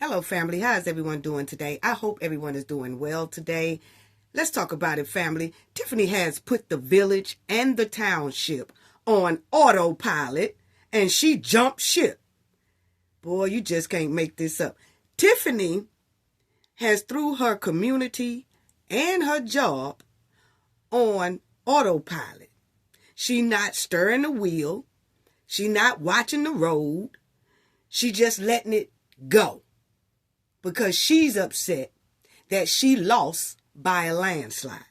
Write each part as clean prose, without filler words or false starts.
Hello, family. How's everyone doing today? I hope everyone is doing well today. Let's talk about it, family. Tiffany has put the village and the township on autopilot, and she jumped ship. Boy, you just can't make this up. Tiffany has threw her community and her job on autopilot. She not stirring the wheel. She not watching the road. She just letting it go. Because she's upset that she lost by a landslide.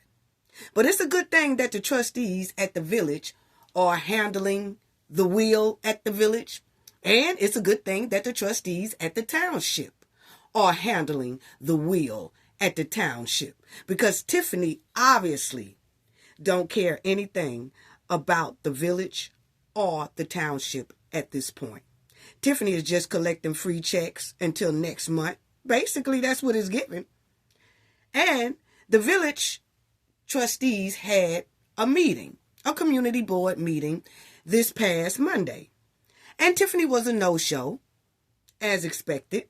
But it's a good thing that the trustees at the village are handling the wheel at the village. And it's a good thing that the trustees at the township are handling the wheel at the township. Because Tiffany obviously don't care anything about the village or the township at this point. Tiffany is just collecting free checks until next month. Basically, that's what it's given. And the village trustees had a meeting, a community board meeting this past Monday. And Tiffany was a no-show, as expected.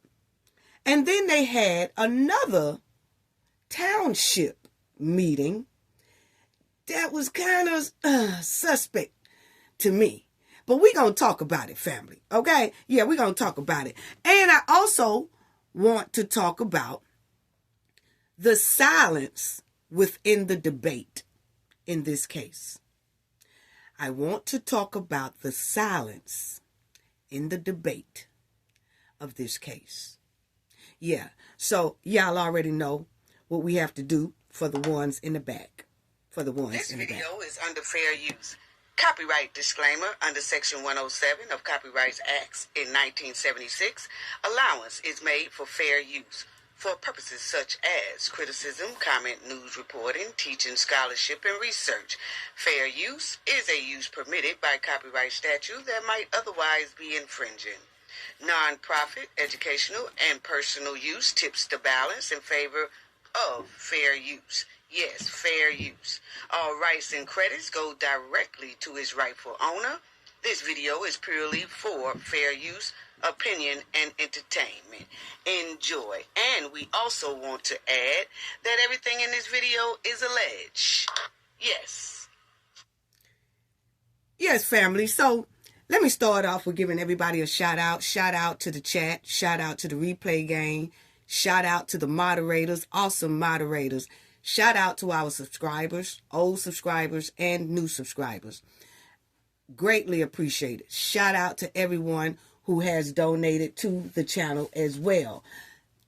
And then they had another township meeting that was kind of suspect to me. But we're going to talk about it, family. Okay? Yeah, we're going to talk about it. And I also want to talk about the silence within the debate in this case. I want to talk about the silence in the debate of this case. Yeah, so y'all already know what we have to do for the ones in the back. This video is under fair use. Copyright disclaimer under Section 107 of Copyright Acts in 1976. Allowance is made for fair use for purposes such as criticism, comment, news reporting, teaching, scholarship, and research. Fair use is a use permitted by copyright statute that might otherwise be infringing. Non-profit, educational, and personal use tips the balance in favor of fair use. Yes, fair use. All rights and credits go directly to its rightful owner. This video is purely for fair use, opinion, and entertainment. Enjoy. And we also want to add that everything in this video is alleged. Yes. Yes, family. So let me start off with giving everybody a shout out. Shout out to the chat. Shout out to the replay game. Shout out to the moderators. Awesome moderators. Shout out to our subscribers, old subscribers, and new subscribers. Greatly appreciated. Shout out to everyone who has donated to the channel as well.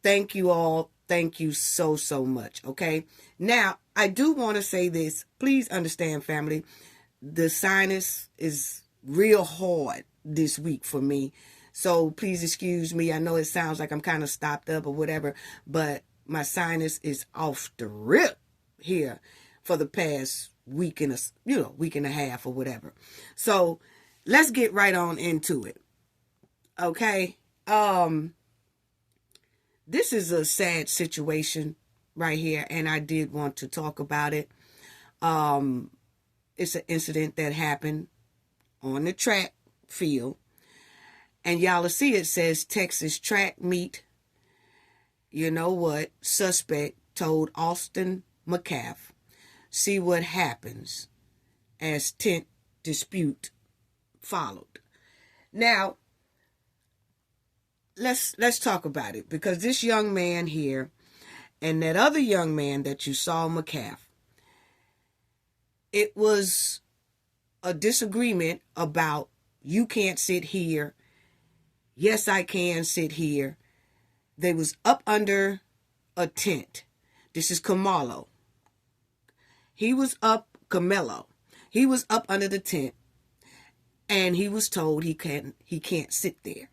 Thank you all. Thank you so, so much. Okay. Now, I do want to say this. Please understand, family. The sinus is real hard this week for me. So please excuse me. I know it sounds like I'm kind of stopped up or whatever, but my sinus is off the rip here for the past week and a half or whatever. So let's get right on into it. Okay. This is a sad situation right here, and I did want to talk about it. It's an incident that happened on the track field, and y'all will see it says Texas track meet. You know what? Suspect told Austin McCaff. See what happens as tent dispute followed. Now, let's talk about it, because this young man here and that other young man that you saw, McCaff, it was a disagreement about you can't sit here. Yes, I can sit here. They was up under a tent. This is Camelo. He was up under the tent, and he was told he can't sit there.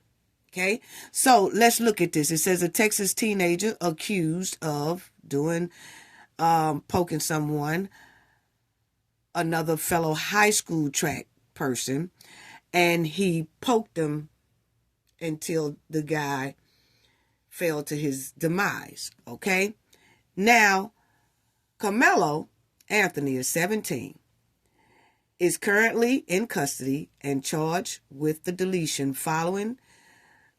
Okay? So let's look at this. It says a Texas teenager accused of poking someone, another fellow high school track person, and he poked him until the guy fell to his demise. Okay? Now, Camelo Anthony is 17, is currently in custody and charged with the deletion following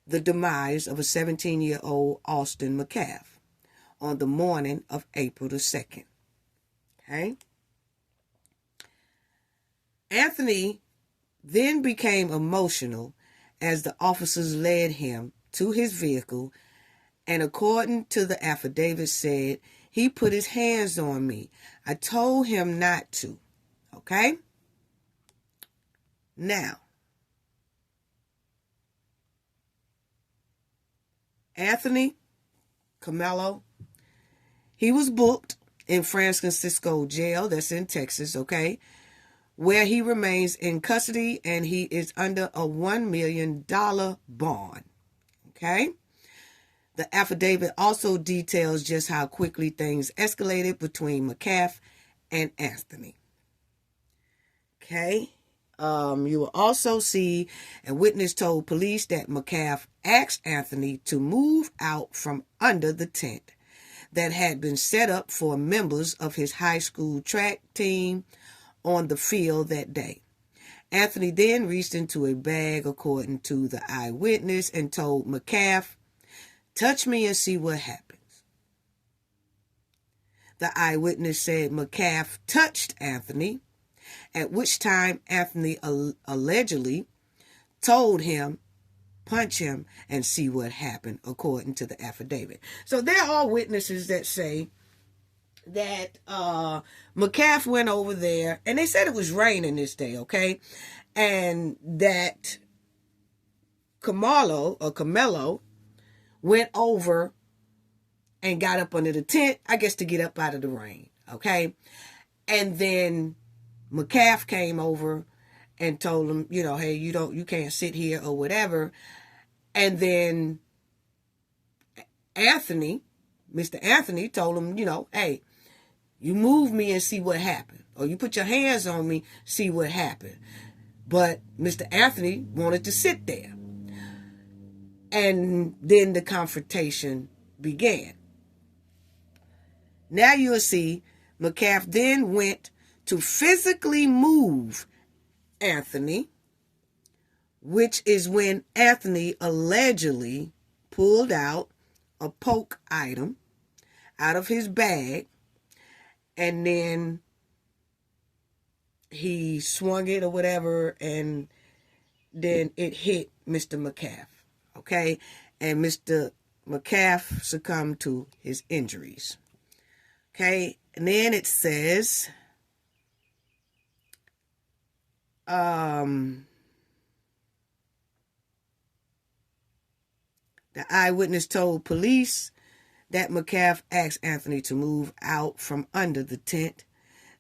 the demise of a 17-year-old Austin McCaff on the morning of April the 2nd. Okay? Anthony then became emotional as the officers led him to his vehicle, and according to the affidavit said, he put his hands on me. I told him not to. Okay? Now, Anthony Camelo, he was booked in Francisco jail, that's in Texas, okay, where he remains in custody, and he is under a $1 million bond, okay? The affidavit also details just how quickly things escalated between McCaff and Anthony, okay? You will also see a witness told police that McCaff asked Anthony to move out from under the tent that had been set up for members of his high school track team on the field that day. Anthony then reached into a bag, according to the eyewitness, and told McCaff, "Touch me and see what happens." The eyewitness said McCaff touched Anthony, at which time Anthony allegedly told him, "Punch him and see what happened," according to the affidavit. So there are witnesses that say that McCaff went over there, and they said it was raining this day, okay? And that Camelo went over and got up under the tent, I guess to get up out of the rain, okay? And then McCaff came over and told him, hey, you can't sit here or whatever. And then Mr. Anthony told him, hey, you move me and see what happened. Or you put your hands on me, see what happened. But Mr. Anthony wanted to sit there. And then the confrontation began. Now you'll see McCaff then went to physically move Anthony, which is when Anthony allegedly pulled out a poke item out of his bag, and then he swung it or whatever, and then it hit Mr. McCaff, okay? And Mr. McCaff succumbed to his injuries, okay? And then it says, the eyewitness told police that McCaff asked Anthony to move out from under the tent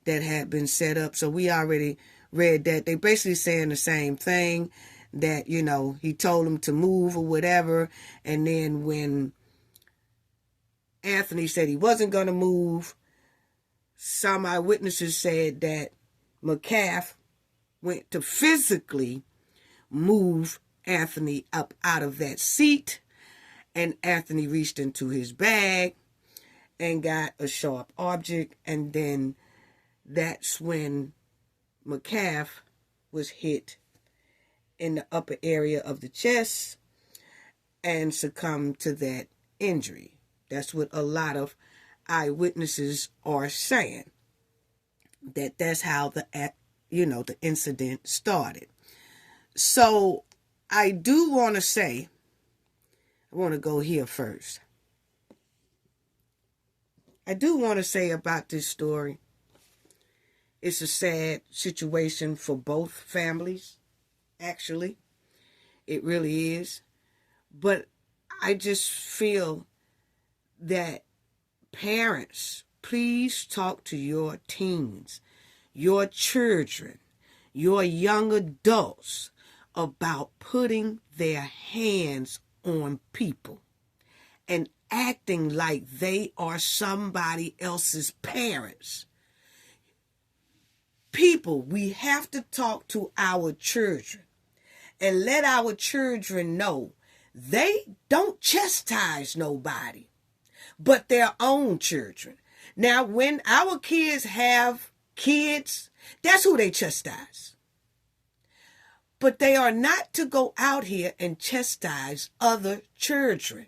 that had been set up. So we already read that. They basically saying the same thing, that, he told him to move or whatever. And then when Anthony said he wasn't going to move, some eyewitnesses said that McCaff went to physically move Anthony up out of that seat, and Anthony reached into his bag and got a sharp object, and then that's when McCaff was hit in the upper area of the chest and succumbed to that injury. That's what a lot of eyewitnesses are saying, that's how the incident started. So I do want to say, I want to go here first. I do want to say about this story, it's a sad situation for both families, actually. It really is. But I just feel that parents, please talk to your teens, your children, your young adults about putting their hands on people and acting like they are somebody else's parents. People, we have to talk to our children and let our children know they don't chastise nobody but their own children. Now, when our kids have kids, that's who they chastise. But they are not to go out here and chastise other children.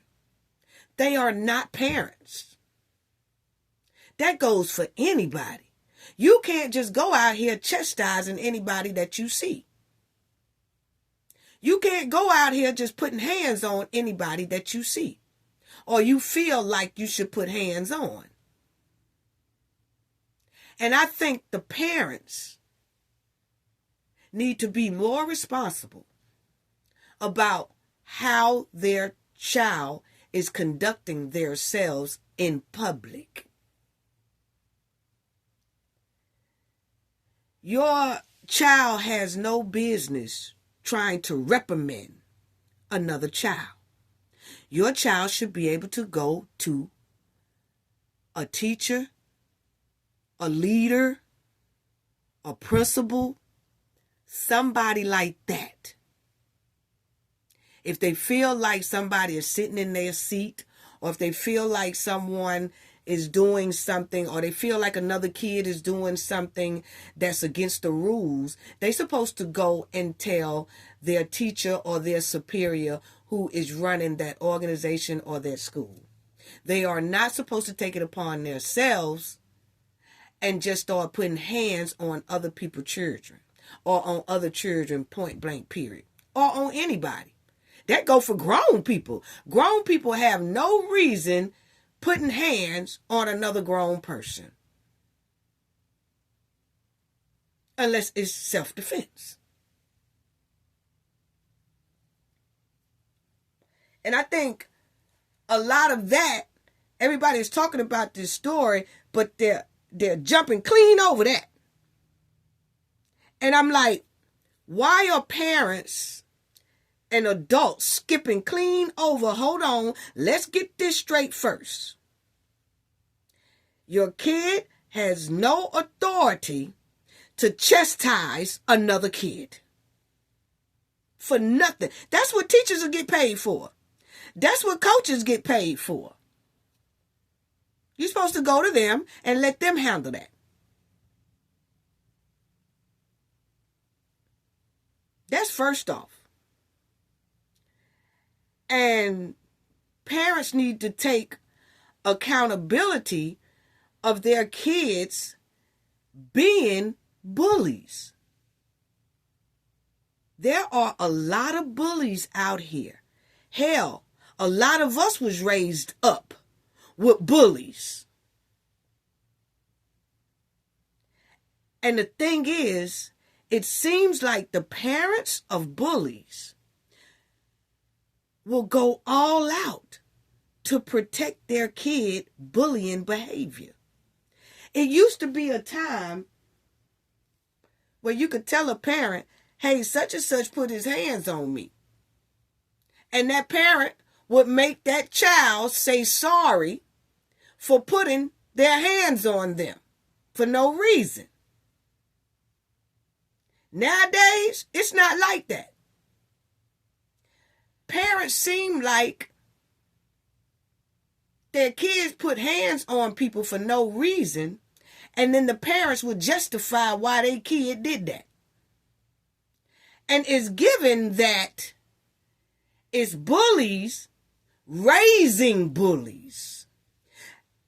They are not parents. That goes for anybody. You can't just go out here chastising anybody that you see. You can't go out here just putting hands on anybody that you see or you feel like you should put hands on. And I think the parents need to be more responsible about how their child is conducting themselves in public. Your child has no business trying to reprimand another child. Your child should be able to go to a teacher, a leader, a principal, somebody like that. If they feel like somebody is sitting in their seat, or if they feel like someone is doing something, or they feel like another kid is doing something that's against the rules, they're supposed to go and tell their teacher or their superior who is running that organization or their school. They are not supposed to take it upon themselves and just start putting hands on other people's children or on other children, point blank, period, or on anybody. That go for grown people. Grown people have no reason putting hands on another grown person unless it's self-defense. And I think a lot of that, everybody is talking about this story, but they're jumping clean over that. And I'm like, why are parents and adults skipping clean over? Hold on, let's get this straight first. Your kid has no authority to chastise another kid for nothing. That's what teachers will get paid for. That's what coaches get paid for. You're supposed to go to them and let them handle that. That's first off. And parents need to take accountability of their kids being bullies. There are a lot of bullies out here. Hell, a lot of us was raised up with bullies. And the thing is, it seems like the parents of bullies will go all out to protect their kid bullying behavior. It used to be a time where you could tell a parent, hey, such and such put his hands on me. And that parent would make that child say sorry for putting their hands on them for no reason. Nowadays, it's not like that. Parents seem like their kids put hands on people for no reason, and then the parents would justify why their kid did that. And it's given that it's bullies raising bullies.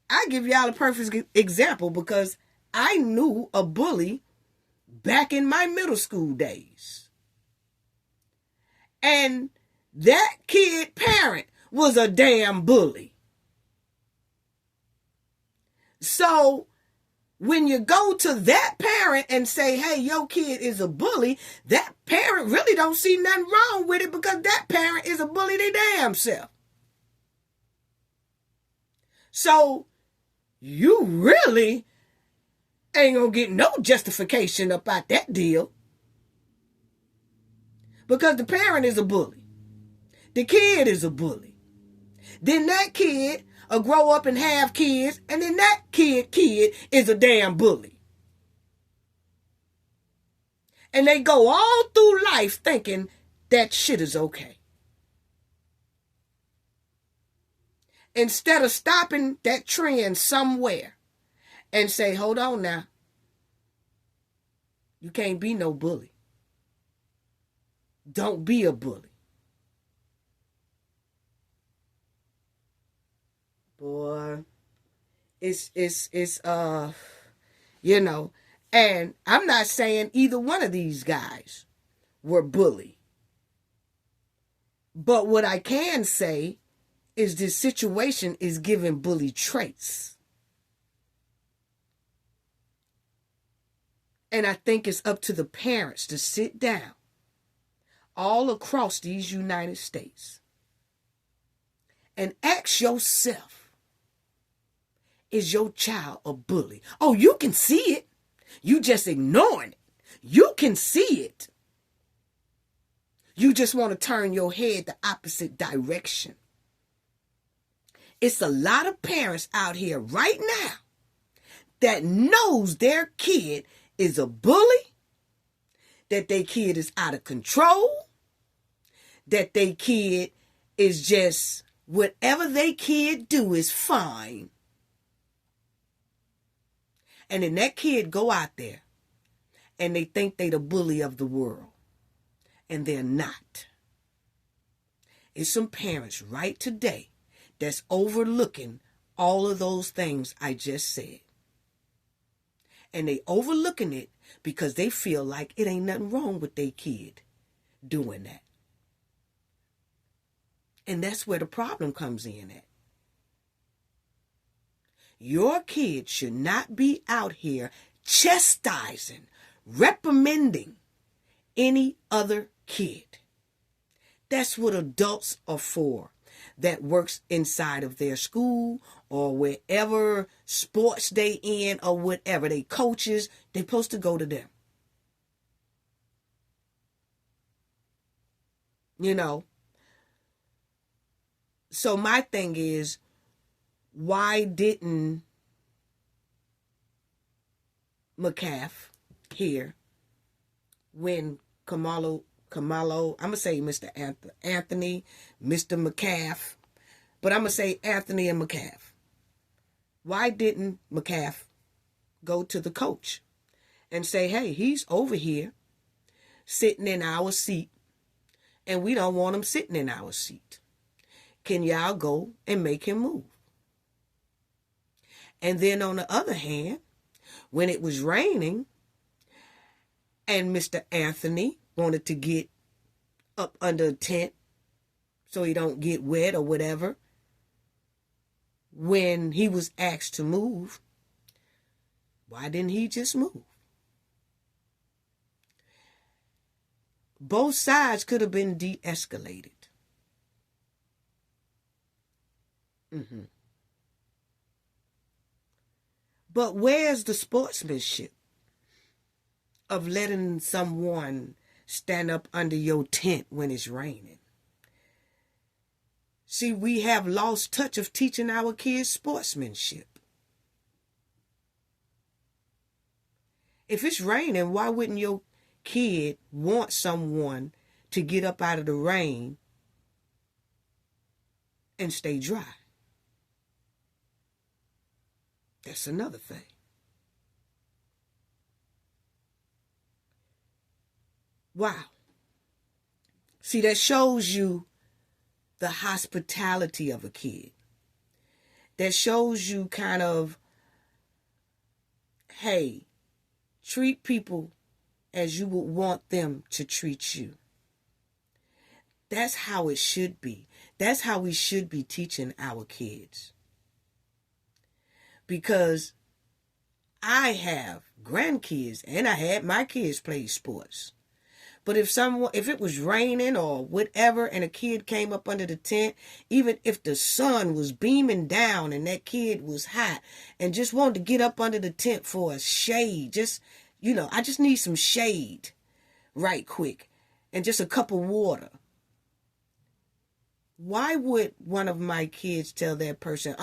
I give y'all a perfect example because I knew a bully back in my middle school days. And that kid parent was a damn bully. So when you go to that parent and say, hey, your kid is a bully, that parent really don't see nothing wrong with it because that parent is a bully their damn self. So you really ain't gonna get no justification about that deal because the parent is a bully. The kid is a bully. Then that kid will grow up and have kids, and then that kid is a damn bully. And they go all through life thinking that shit is okay. Instead of stopping that trend somewhere and say, hold on now. You can't be no bully. Don't be a bully. Boy, it's you know, and I'm not saying either one of these guys were bullied. But what I can say is this situation is giving bully traits. And I think it's up to the parents to sit down all across these United States and ask yourself, is your child a bully? Oh, you can see it. You just ignoring it. You can see it. You just want to turn your head the opposite direction. It's a lot of parents out here right now that knows their kid is a bully, that their kid is out of control, that their kid is just whatever their kid do is fine. And then that kid go out there and they think they the bully of the world. And they're not. It's some parents right today that's overlooking all of those things I just said. And they overlooking it because they feel like it ain't nothing wrong with their kid doing that. And that's where the problem comes in at. Your kid should not be out here chastising, reprimanding any other kid. That's what adults are for, that works inside of their school or wherever sports they in or whatever. They coaches, they supposed to go to them. You know? So my thing is, why didn't McCaff here when Kamalo, I'm going to say Mr. Anthony, Mr. McCaff, but I'm going to say Anthony and McCaff. Why didn't McCaff go to the coach and say, hey, he's over here sitting in our seat and we don't want him sitting in our seat. Can y'all go and make him move? And then on the other hand, when it was raining and Mr. Anthony wanted to get up under a tent so he don't get wet or whatever, when he was asked to move, why didn't he just move? Both sides could have been de-escalated. But where's the sportsmanship of letting someone stand up under your tent when it's raining? See, we have lost touch of teaching our kids sportsmanship. If it's raining, why wouldn't your kid want someone to get up out of the rain and stay dry? That's another thing. Wow. See, that shows you the hospitality of a kid. That shows you kind of, hey, treat people as you would want them to treat you. That's how it should be. That's how we should be teaching our kids. Because I have grandkids and I had my kids play sports. But if it was raining or whatever and a kid came up under the tent, even if the sun was beaming down and that kid was hot and just wanted to get up under the tent for a shade, I just need some shade right quick and just a cup of water. Why would one of my kids tell that person,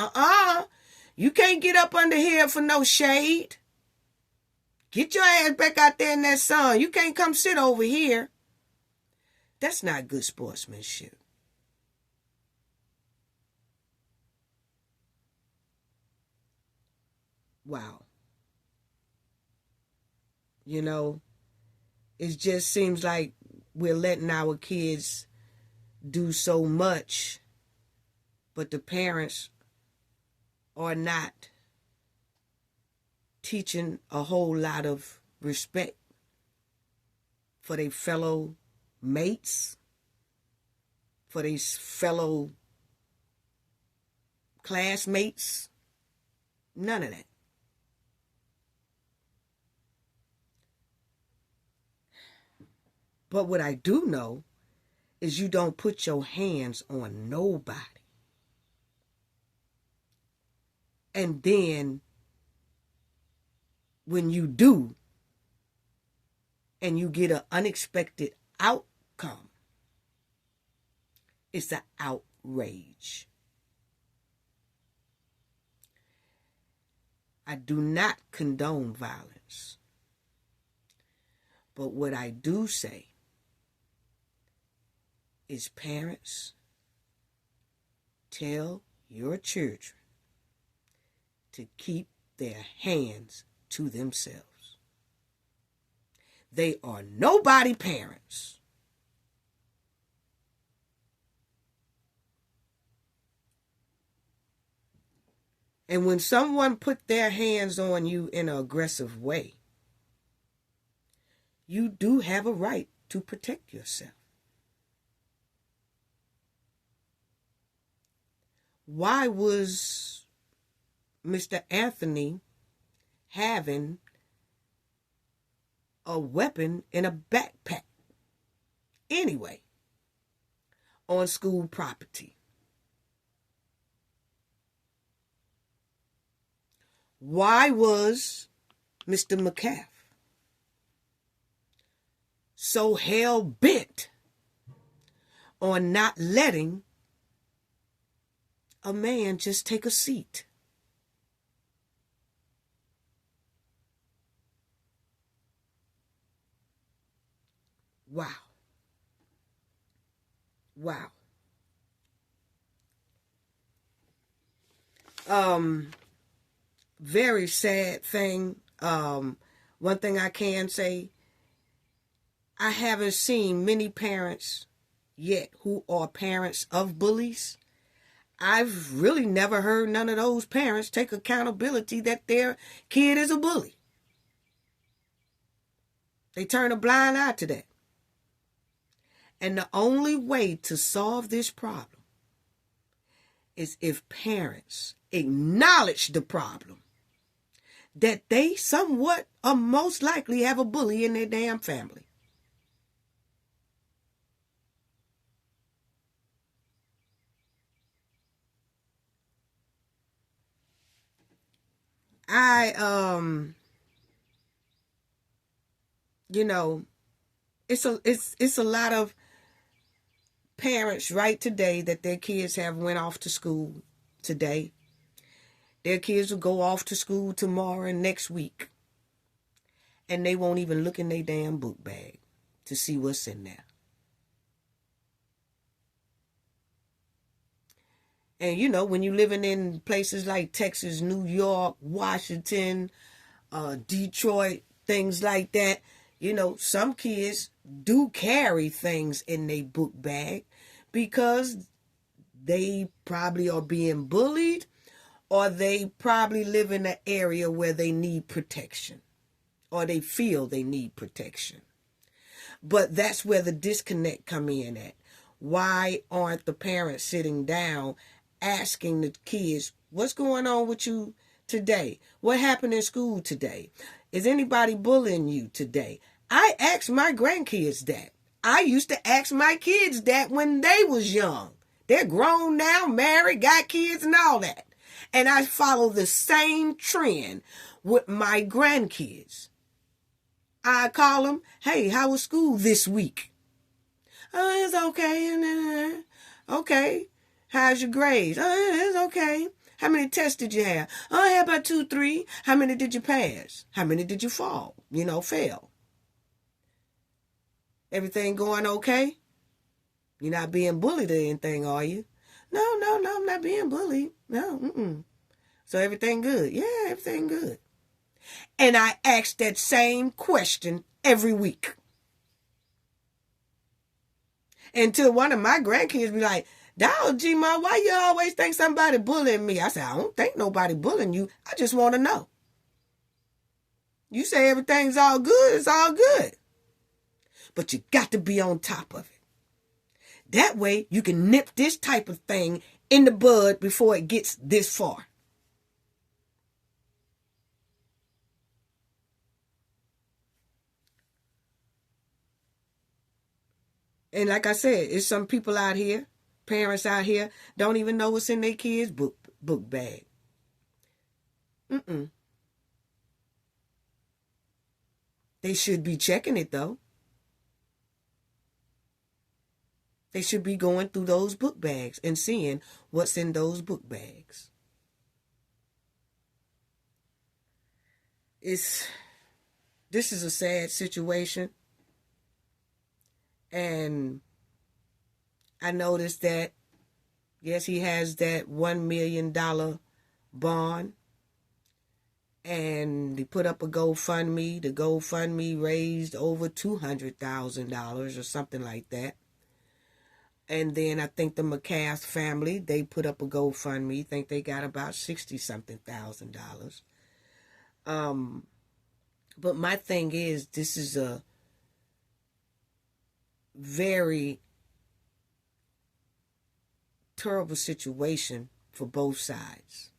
you can't get up under here for no shade? Get your ass back out there in that sun. You can't come sit over here. That's not good sportsmanship. Wow. It just seems like we're letting our kids do so much, but the parents are not teaching a whole lot of respect for their fellow mates, for their fellow classmates. None of that. But what I do know is you don't put your hands on nobody. And then when you do, and you get an unexpected outcome, it's an outrage. I do not condone violence. But what I do say is, parents, tell your children to keep their hands to themselves. They are nobody parents. And when someone put their hands on you in an aggressive way, you do have a right to protect yourself. Why was Mr. Anthony having a weapon in a backpack anyway on school property? Why was Mr. McCaff so hell-bent on not letting a man just take a seat? Wow. Wow. Very sad thing. One thing I can say, I haven't seen many parents yet who are parents of bullies. I've really never heard none of those parents take accountability that their kid is a bully. They turn a blind eye to that. And the only way to solve this problem is if parents acknowledge the problem, that they somewhat or most likely have a bully in their damn family. It's a lot of parents right today that their kids have went off to school today. Their kids will go off to school tomorrow and next week, and they won't even look in their damn book bag to see what's in there. And when you're living in places like Texas, New York, Washington, Detroit, things like that, some kids do carry things in their book bag because they probably are being bullied, or they probably live in an area where they need protection, or they feel they need protection. But that's where the disconnect come in at. Why aren't the parents sitting down asking the kids, what's going on with you today? What happened in school today? Is anybody bullying you today? I ask my grandkids that. I used to ask my kids that when they was young. They're grown now, married, got kids and all that. And I follow the same trend with my grandkids. I call them, hey, how was school this week? Oh, it's okay. Okay. How's your grades? Oh, it's okay. How many tests did you have? Oh, I had about 2, 3. How many did you pass? How many did you fail? Everything going okay? You're not being bullied or anything, are you? No, I'm not being bullied. No, So everything good? Yeah, everything good. And I ask that same question every week. Until one of my grandkids be like, "Dog, G-Ma, why you always think somebody bullying me?" I said, "I don't think nobody bullying you. I just want to know. You say everything's all good, it's all good. But you got to be on top of it. That way you can nip this type of thing in the bud before it gets this far." And like I said, it's some people out here, parents out here, don't even know what's in their kids' book bag. Mm-mm. They should be checking it, though. They should be going through those book bags and seeing what's in those book bags. This is a sad situation. And I noticed that, yes, he has that $1 million bond. And he put up a GoFundMe. The GoFundMe raised over $200,000 or something like that. And then I think the McCaff family, they put up a GoFundMe. I think they got about $60-something thousand. But my thing is, this is a very terrible situation for both sides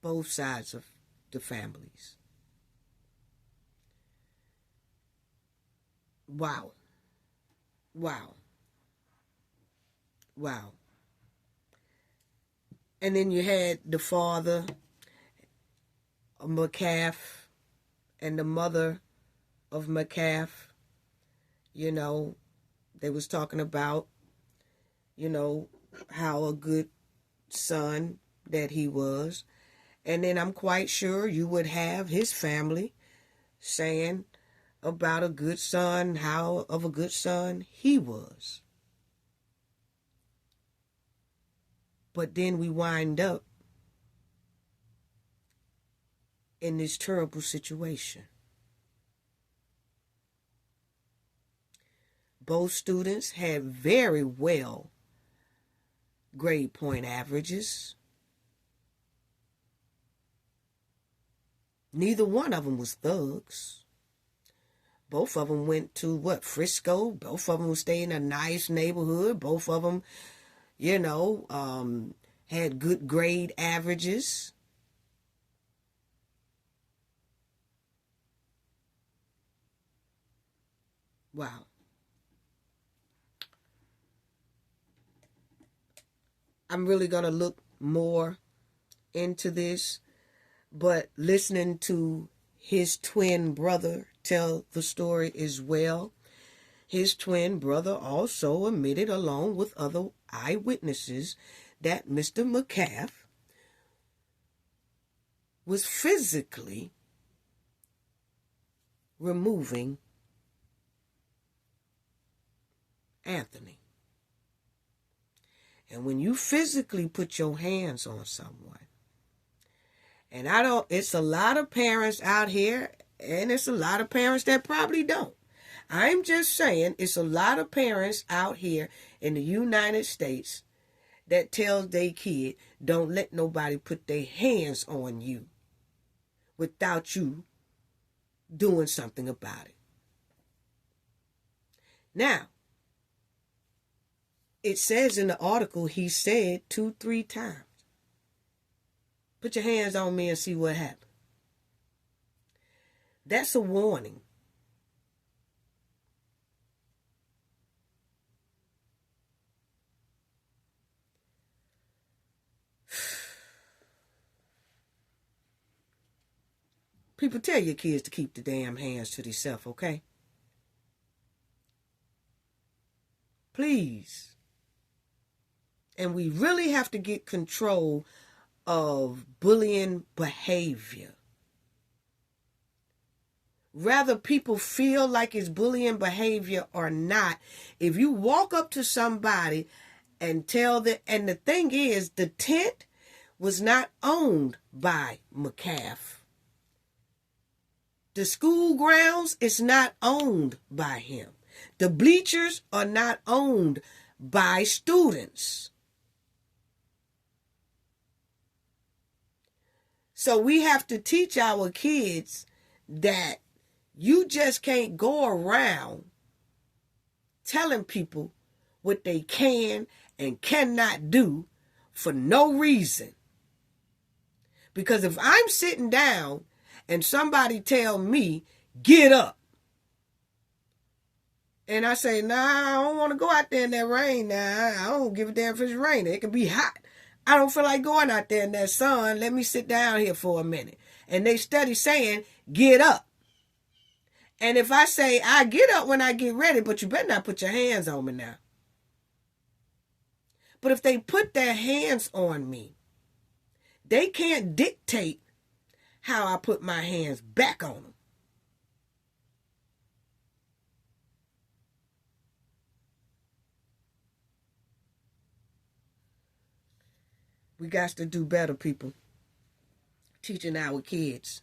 of the families. Wow. And then you had the father, McCaff, and the mother of McCaff. They was talking about, how a good son that he was. And then I'm quite sure you would have his family saying about a good son, how of a good son he was. But then we wind up in this terrible situation. Both students had very well grade point averages. Neither one of them was thugs. Both of them went to, Frisco. Both of them stayed in a nice neighborhood. Both of them, had good grade averages. Wow. I'm really going to look more into this, but listening to his twin brother tell the story as well, his twin brother also admitted, along with other eyewitnesses, that Mr. McCaff was physically removing Anthony. And when you physically put your hands on someone, and it's a lot of parents out here, and it's a lot of parents that probably don't. I'm just saying, it's a lot of parents out here in the United States that tells their kid, don't let nobody put their hands on you without you doing something about it. Now, it says in the article, he said 2-3 times, put your hands on me and see what happens. That's a warning. People, tell your kids to keep the damn hands to themselves, okay? Please. And we really have to get control of bullying behavior. Whether people feel like it's bullying behavior or not, if you walk up to somebody and tell them, and the thing is, the tent was not owned by McCaff. The school grounds is not owned by him. The bleachers are not owned by students. So we have to teach our kids that you just can't go around telling people what they can and cannot do for no reason. Because if I'm sitting down and somebody tell me, get up, and I say, nah, I don't want to go out there in that rain now. I don't give a damn if it's raining. It can be hot. I don't feel like going out there in that sun. Let me sit down here for a minute. And they steady saying, get up. And if I say, I get up when I get ready, but you better not put your hands on me now. But if they put their hands on me, they can't dictate how I put my hands back on them. We got to do better, people, teaching our kids.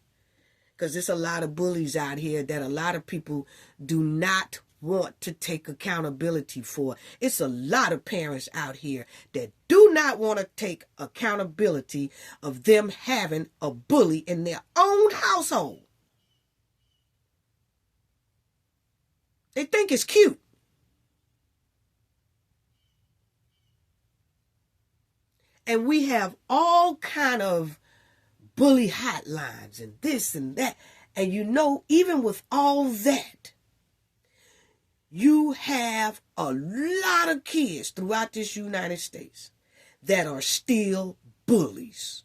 Because there's a lot of bullies out here that a lot of people do not want to take accountability for. It's a lot of parents out here that do not want to take accountability of them having a bully in their own household. They think it's cute. And we have all kind of bully hotlines and this and that. And you know, even with all that, you have a lot of kids throughout this United States that are still bullies.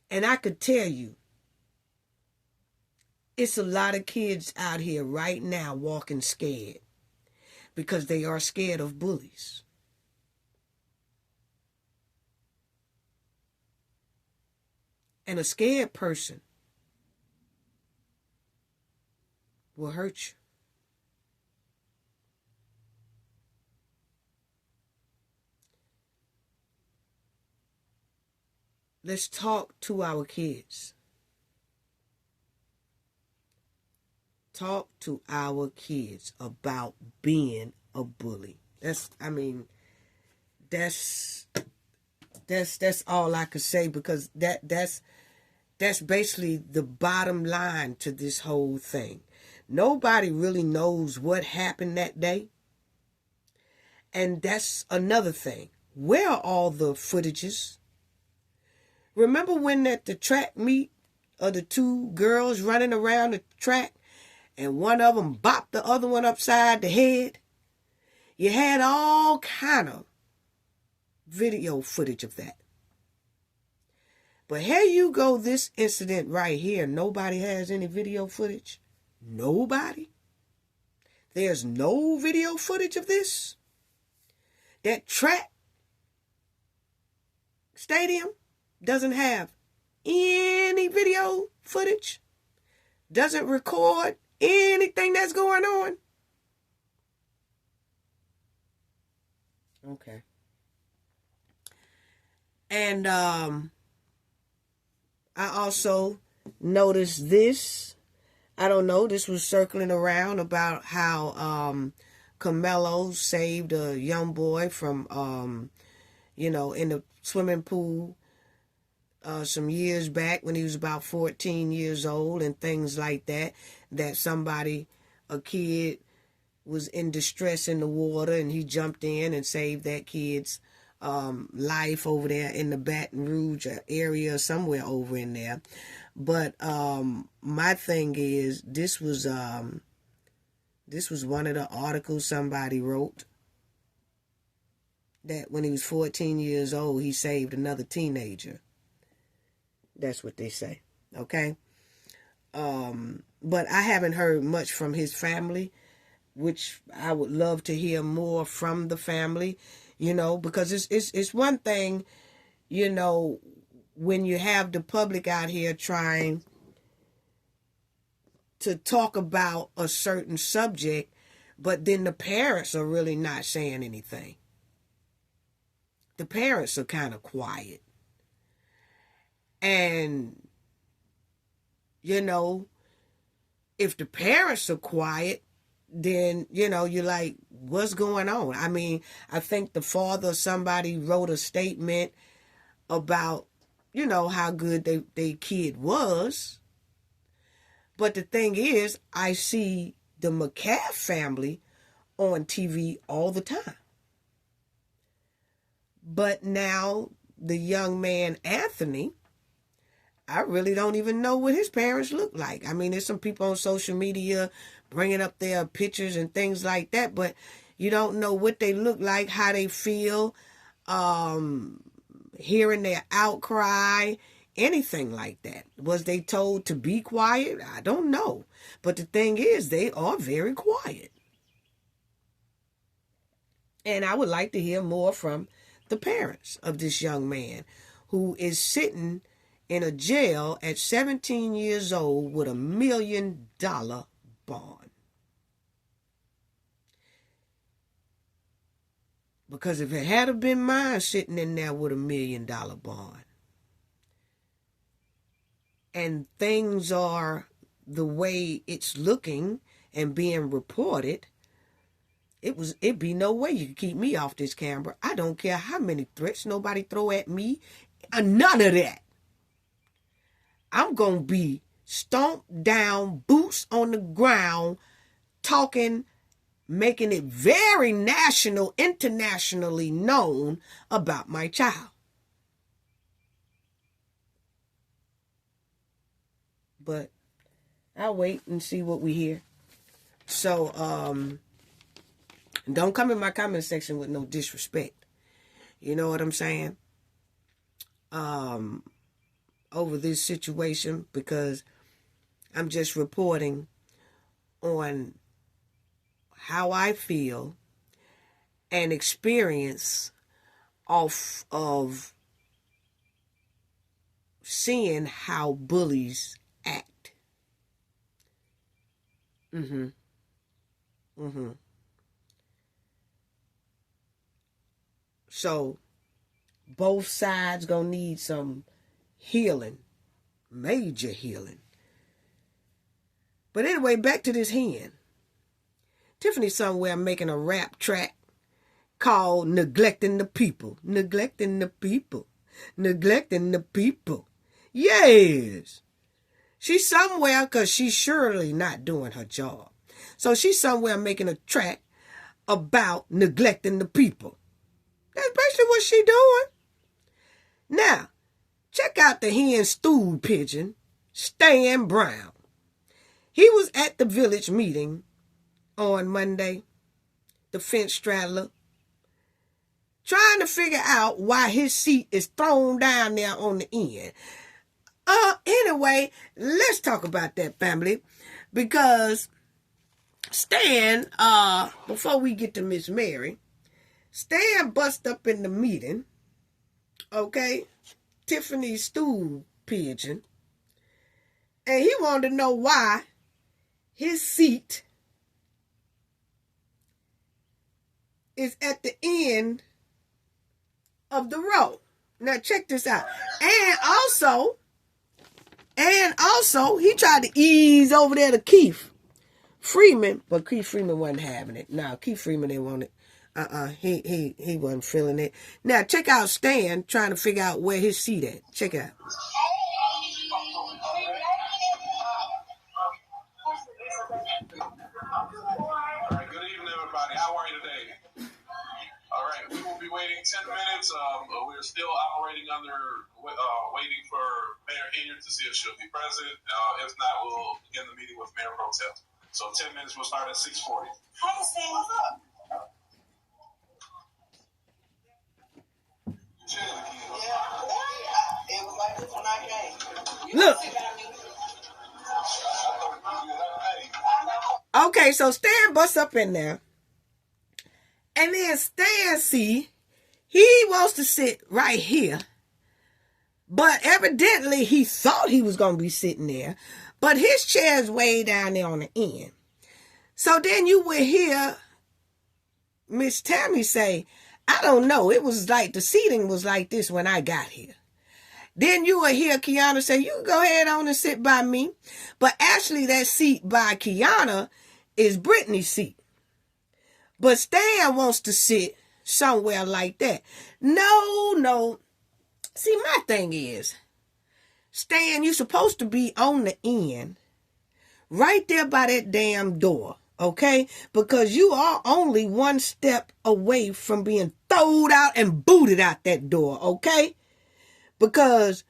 And I could tell you, it's a lot of kids out here right now walking scared because they are scared of bullies. And a scared person will hurt you. Let's talk to our kids. Talk to our kids about being a bully. That's all I could say, because that's basically the bottom line to this whole thing. Nobody really knows what happened that day. And that's another thing. Where are all the footages? Remember when at the track meet of the two girls running around the track and one of them bopped the other one upside the head? You had all kind of video footage of that. But here you go, this incident right here, nobody has any video footage. Nobody. There's no video footage of this. That track stadium doesn't have any video footage. Doesn't record anything that's going on. Okay. And I also noticed this. I don't know, this was circling around about how Carmelo saved a young boy from, in the swimming pool some years back when he was about 14 years old and things like that. That a kid was in distress in the water and he jumped in and saved that kid's life over there in the Baton Rouge area, somewhere over in there. But my thing is, this was one of the articles somebody wrote, that when he was 14 years old, he saved another teenager. That's what they say. Okay. But I haven't heard much from his family, which I would love to hear more from the family, because it's one thing, when you have the public out here trying to talk about a certain subject, but then the parents are really not saying anything. The parents are kind of quiet. And, You know, if the parents are quiet, then, you're like, what's going on? I mean, I think the father or somebody wrote a statement about, how good they kid was. But the thing is, I see the McCaff family on TV all the time. But now the young man, Anthony, I really don't even know what his parents look like. I mean, there's some people on social media bringing up their pictures and things like that, but you don't know what they look like, how they feel, hearing their outcry, anything like that. Was they told to be quiet? I don't know. But the thing is, they are very quiet. And I would like to hear more from the parents of this young man who is sitting in a jail at 17 years old with $1 million bond. Because if it had been mine sitting in there with $1 million bond, and things are the way it's looking and being reported, it'd be no way you could keep me off this camera. I don't care how many threats nobody throw at me. None of that. I'm going to be stomped down, boots on the ground, talking, making it very national, internationally known about my child. But I'll wait and see what we hear. So, don't come in my comment section with no disrespect. You know what I'm saying? Over this situation, because I'm just reporting on how I feel and experience of seeing how bullies act. So both sides gonna need some healing, major healing. But anyway, back to this hen. Tiffany somewhere making a rap track called Neglecting the People. Neglecting the people. Neglecting the people. Yes. She's somewhere, because she's surely not doing her job. So she's somewhere making a track about neglecting the people. That's basically what she's doing. Now, check out the hen stool pigeon, Stan Brown. He was at the village meeting on Monday, the fence straddler, trying to figure out why his seat is thrown down there on the end. Anyway, let's talk about that, family, because Stan, before we get to Miss Mary, Stan bust up in the meeting, okay, Tiffany's stool pigeon, and he wanted to know why his seat is at the end of the row. Now check this out. And also, he tried to ease over there to Keith Freeman, but Keith Freeman wasn't having it. No, Keith Freeman didn't want it. He wasn't feeling it. Now check out Stan trying to figure out where his seat at. Check it out. All right, good evening, everybody. How are you today? All right, we will be waiting 10 minutes. We're still operating under waiting for Mayor Henyard to see if she'll be present. If not, we'll begin the meeting with Mayor Pro Tem. So 10 minutes, we'll start at 6:40. Hi, Stan. What's up? Yeah, it was like this when I came. Look. Okay, so Stan busts up in there. And then Stan see, he wants to sit right here. But evidently he thought he was going to be sitting there. But his chair's way down there on the end. So then you will hear Miss Tammy say, I don't know. It was like the seating was like this when I got here. Then you will hear Kiana say, you can go ahead on and sit by me. But actually that seat by Kiana is Brittany's seat. But Stan wants to sit somewhere like that. No. See, my thing is, Stan, you're supposed to be on the end, right there by that damn door, okay? Because you are only one step away from being thrown out and booted out that door, okay? Because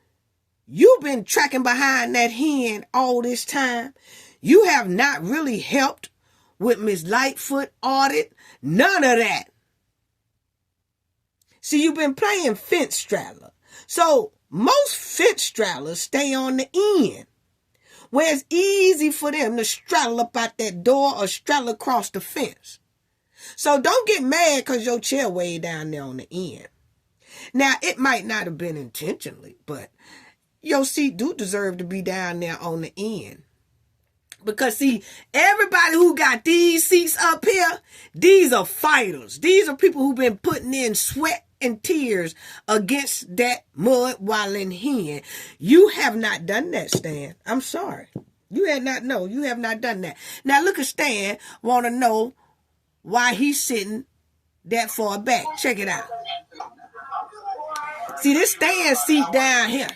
you've been tracking behind that hen all this time. You have not really helped with Miss Lightfoot audit. None of that. See, you've been playing fence straddler. So most fence straddlers stay on the end, where it's easy for them to straddle up out that door or straddle across the fence. So don't get mad because your chair way down there on the end. Now, it might not have been intentionally, but your seat do deserve to be down there on the end. Because, see, everybody who got these seats up here, these are fighters. These are people who've been putting in sweat and tears against that mud wallin' hen. You have not done that, Stan. I'm sorry. You have not done that. Now, look at Stan, want to know why he's sitting that far back. Check it out. See, this Stan seat down here.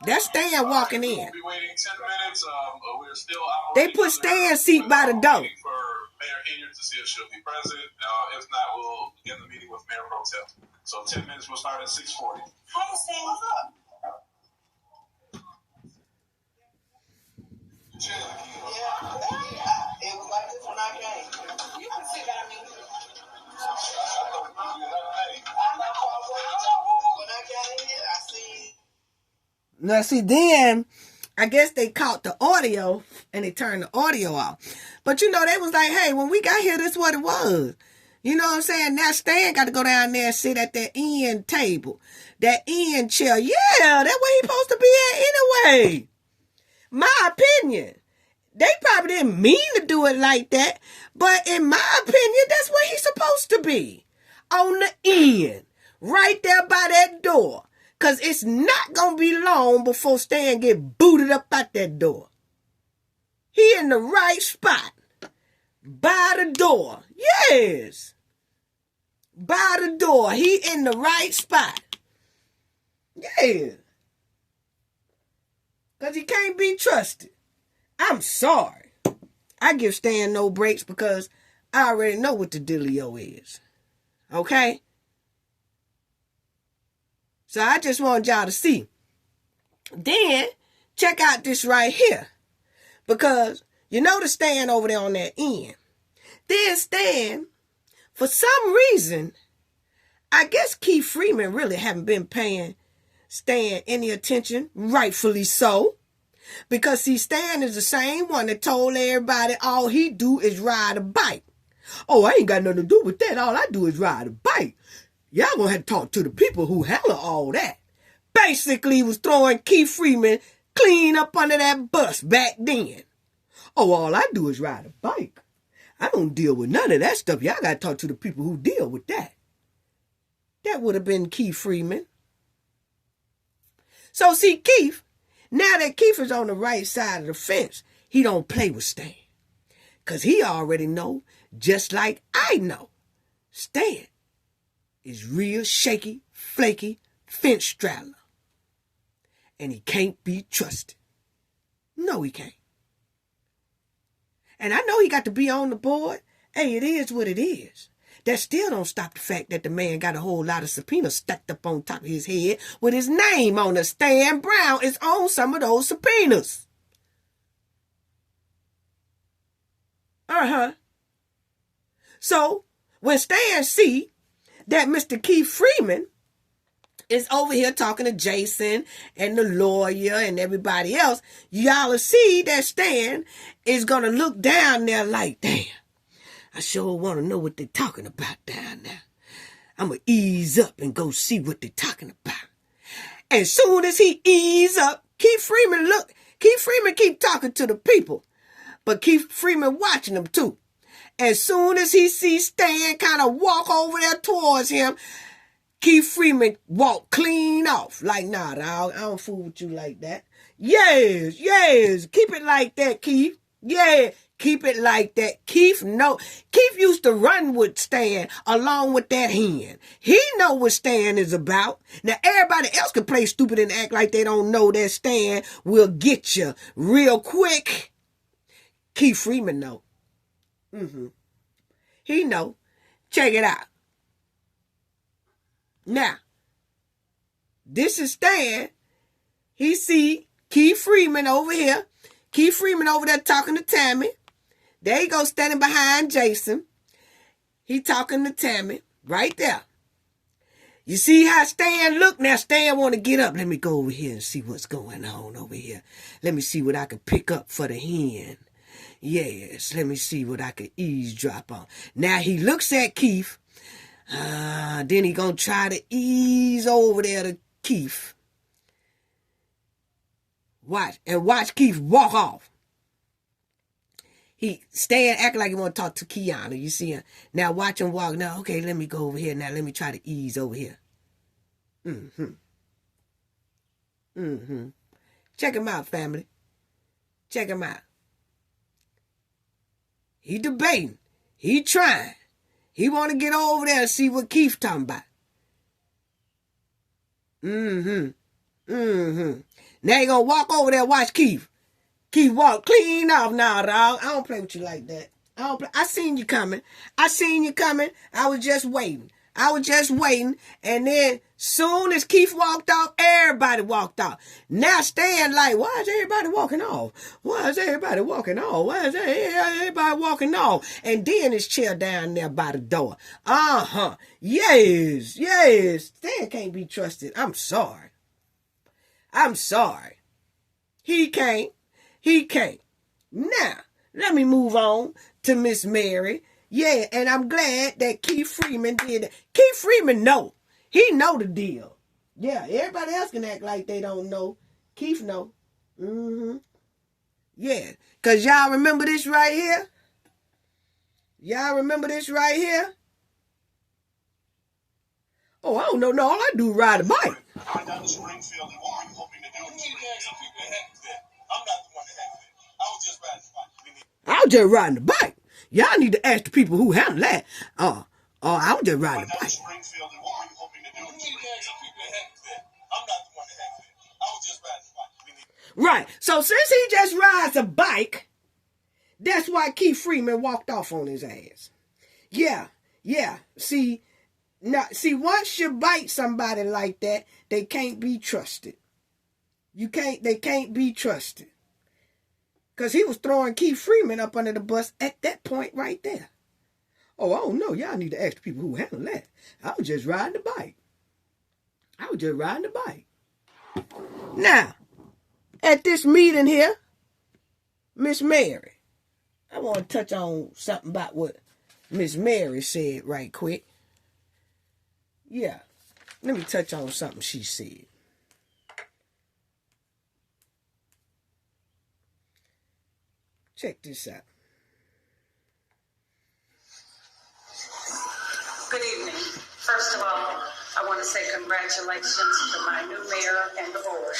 That's Stan walking in. We'll be waiting 10 minutes. We're still they put Stan's seat by the door. For Mayor Henyard to see if she'll be present. If not, we'll begin the meeting with Mayor Pro Tem. So 10 minutes, we'll start at 6:40. Hey, Stan, what's up? Yeah, it was like this when I came. You can sit by me. When I got in here, I seen. Now, see, then I guess they caught the audio and they turned the audio off. But, you know, they was like, hey, when we got here, this is what it was. You know what I'm saying? Now Stan got to go down there and sit at that end table. That end chair. Yeah, that's where he supposed to be at anyway. My opinion. They probably didn't mean to do it like that. But in my opinion, that's where he's supposed to be. On the end. Right there by that door. Because it's not going to be long before Stan get booted up out that door. He in the right spot. By the door. Yes. By the door. He in the right spot. Yeah. Because he can't be trusted. I'm sorry. I give Stan no breaks because I already know what the dealio is. Okay? So I just want y'all to see. Then, check out this right here. Because, you know the Stan over there on that end. Then Stan, for some reason, I guess Keith Freeman really haven't been paying Stan any attention, rightfully so. Because, see, Stan is the same one that told everybody all he do is ride a bike. Oh, I ain't got nothing to do with that. All I do is ride a bike. Y'all gonna have to talk to the people who handle all that. Basically, was throwing Keith Freeman clean up under that bus back then. Oh, all I do is ride a bike. I don't deal with none of that stuff. Y'all gotta talk to the people who deal with that. That would have been Keith Freeman. So, see, Keith, now that Keith is on the right side of the fence, he don't play with Stan. Because he already know, just like I know, Stan is real shaky, flaky, fence straddler. And he can't be trusted. No, he can't. And I know he got to be on the board. Hey, it is what it is. That still don't stop the fact that the man got a whole lot of subpoenas stacked up on top of his head with his name on it. Stan Brown is on some of those subpoenas. So, when Stan see that Mr. Keith Freeman is over here talking to Jason and the lawyer and everybody else, y'all will see that Stan is going to look down there like, damn, I sure want to know what they're talking about down there. I'm going to ease up and go see what they're talking about. As soon as he ease up, Keith Freeman keep talking to the people, but Keith Freeman watching them too. As soon as he sees Stan kind of walk over there towards him, Keith Freeman walked clean off. Like, nah, dog, I don't fool with you like that. Yes. Keep it like that, Keith. Yeah, keep it like that. Keith used to run with Stan along with that hen. He know what Stan is about. Now, everybody else can play stupid and act like they don't know that Stan will get you real quick. Keith Freeman know. He know. Check it out. Now, this is Stan. He see Keith Freeman over here. Keith Freeman over there talking to Tammy. There he go standing behind Jason. He talking to Tammy right there. You see how Stan look? Now Stan want to get up. Let me go over here and see what's going on over here. Let me see what I can pick up for the hen. Yes, let me see what I can eavesdrop on. Now he looks at Keith. Then he gonna try to ease over there to Keith. Watch Keith walk off. He stand acting like he want to talk to Kiana. You see him? Now watch him walk. Now, okay, let me go over here. Now let me try to ease over here. Check him out, family. Check him out. He debating. He trying. He want to get over there and see what Keith talking about. Now he gonna walk over there and watch Keith. Keith walk clean off now, dog. I don't play with you like that. I seen you coming. I was just waiting. And then soon as Keith walked off, everybody walked off. Now Stan like, why is everybody walking off? And then his chair down there by the door. Yes. Stan can't be trusted. I'm sorry. He can't. Now, let me move on to Miss Mary. Yeah, and I'm glad that Keith Freeman did it. Keith Freeman know. He know the deal. Yeah, everybody else can act like they don't know. Keith know. Yeah, because y'all remember this right here? Oh, I don't know. No, all I do is ride a bike. Down to Springfield, and what are you hoping to do? You need to ask some people to heck with that. I'm not the one to heck with it. I was just riding the bike. I was just riding the bike. Y'all need to ask the people who handle that. I was just riding the bike. Springfield, and what are you hoping to do? You need to ask some people to heck with that. I'm not the one to heck with it. I was just riding the bike. Right. So since he just rides a bike, that's why Keith Freeman walked off on his ass. Yeah. See, once you bite somebody like that, they can't be trusted. They can't be trusted. Because he was throwing Keith Freeman up under the bus at that point right there. Oh, I don't know. Y'all need to ask the people who handle that. I was just riding the bike. Now, at this meeting here, Miss Mary, I want to touch on something about what Miss Mary said right quick. Yeah, let me touch on something she said. Check this out. Good evening. First of all, I want to say congratulations to my new mayor and the board.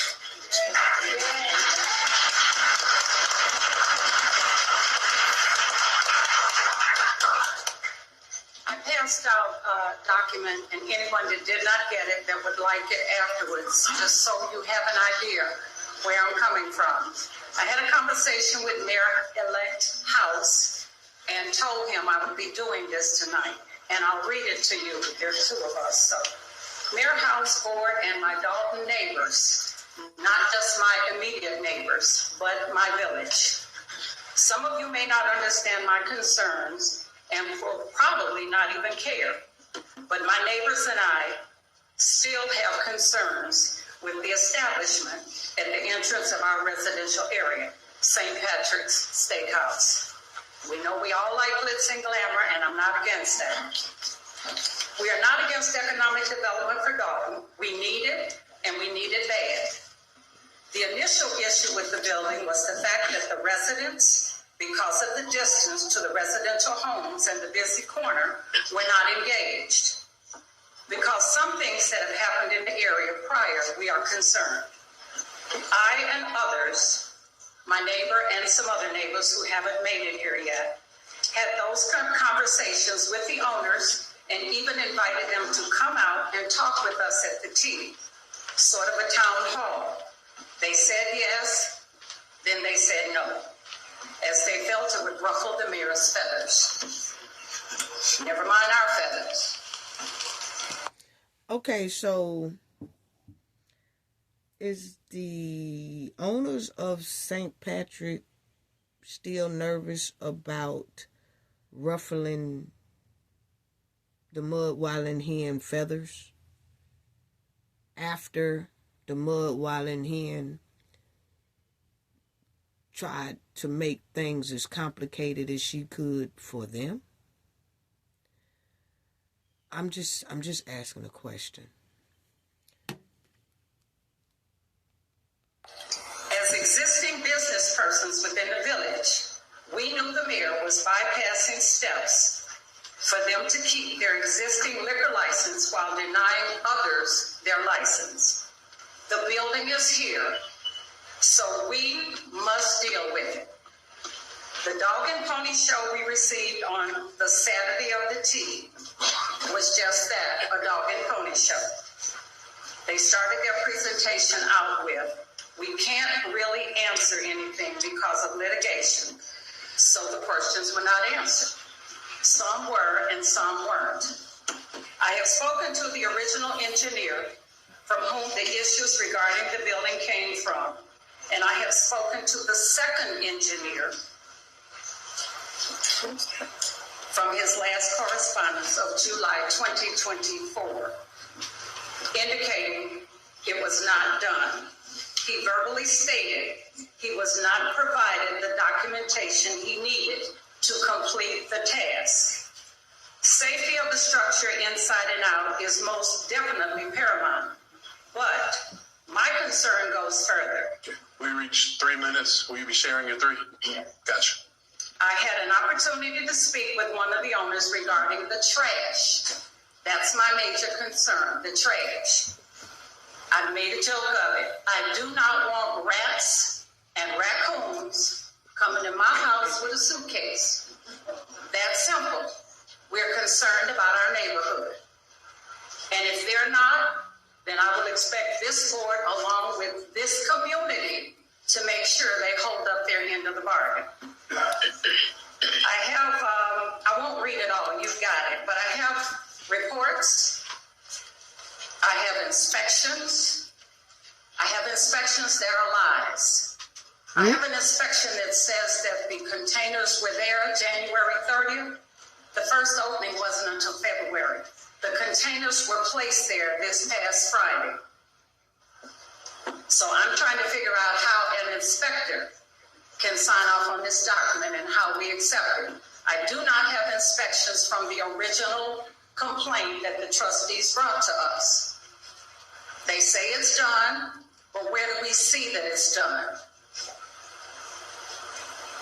I passed out a document, and anyone that did not get it that would like it afterwards, just so you have an idea where I'm coming from. I had a conversation with Mayor-elect House and told him I would be doing this tonight, and I'll read it to you. There are two of us. So, Mayor House Board and my Dolton neighbors, not just my immediate neighbors, but my village. Some of you may not understand my concerns and will probably not even care, but my neighbors and I still have concerns with the establishment at the entrance of our residential area, St. Patrick's Steakhouse. We know we all like glitz and glamour, and I'm not against that. We are not against economic development for Dolton. We need it, and we need it bad. The initial issue with the building was the fact that the residents, because of the distance to the residential homes and the busy corner, were not engaged. Because something concerned. I and others, my neighbor and some other neighbors who haven't made it here yet, had those conversations with the owners and even invited them to come out and talk with us at the tea, sort of a town hall. They said yes, then they said no, as they felt it would ruffle the mayor's feathers. Never mind our feathers. Okay, so is the owners of St. Patrick still nervous about ruffling the Mudwallin hen feathers after the Mudwallin hen tried to make things as complicated as she could for them? I'm just asking a question. As existing business persons within the village, we knew the mayor was bypassing steps for them to keep their existing liquor license while denying others their license. The building is here, so we must deal with it. The dog and pony show we received on the Saturday of the tea was just that, a dog and pony show. They started their presentation out with, "We can't really answer anything because of litigation." So the questions were not answered. Some were and some weren't. I have spoken to the original engineer from whom the issues regarding the building came from, and I have spoken to the second engineer from his last correspondence of July 2024, indicating it was not done. He verbally stated he was not provided the documentation he needed to complete the task. Safety of the structure inside and out is most definitely paramount, but my concern goes further. We reached 3 minutes. Will you be sharing your 3? Yes. Gotcha. I had an opportunity to speak with one of the owners regarding the trash. That's my major concern, the trash. I made a joke of it. I do not want rats and raccoons coming in my house with a suitcase. That's simple. We're concerned about our neighborhood. And if they're not, then I will expect this board, along with this community, to make sure they hold up their end of the bargain. I won't read it all, you've got it, but I have reports, I have inspections that are lies. I have an inspection that says that the containers were there January 30th. The first opening wasn't until February. The containers were placed there this past Friday. So I'm trying to figure out how an inspector can sign off on this document and how we accept it. I do not have inspections from the original complaint that the trustees brought to us. They say it's done, but where do we see that it's done?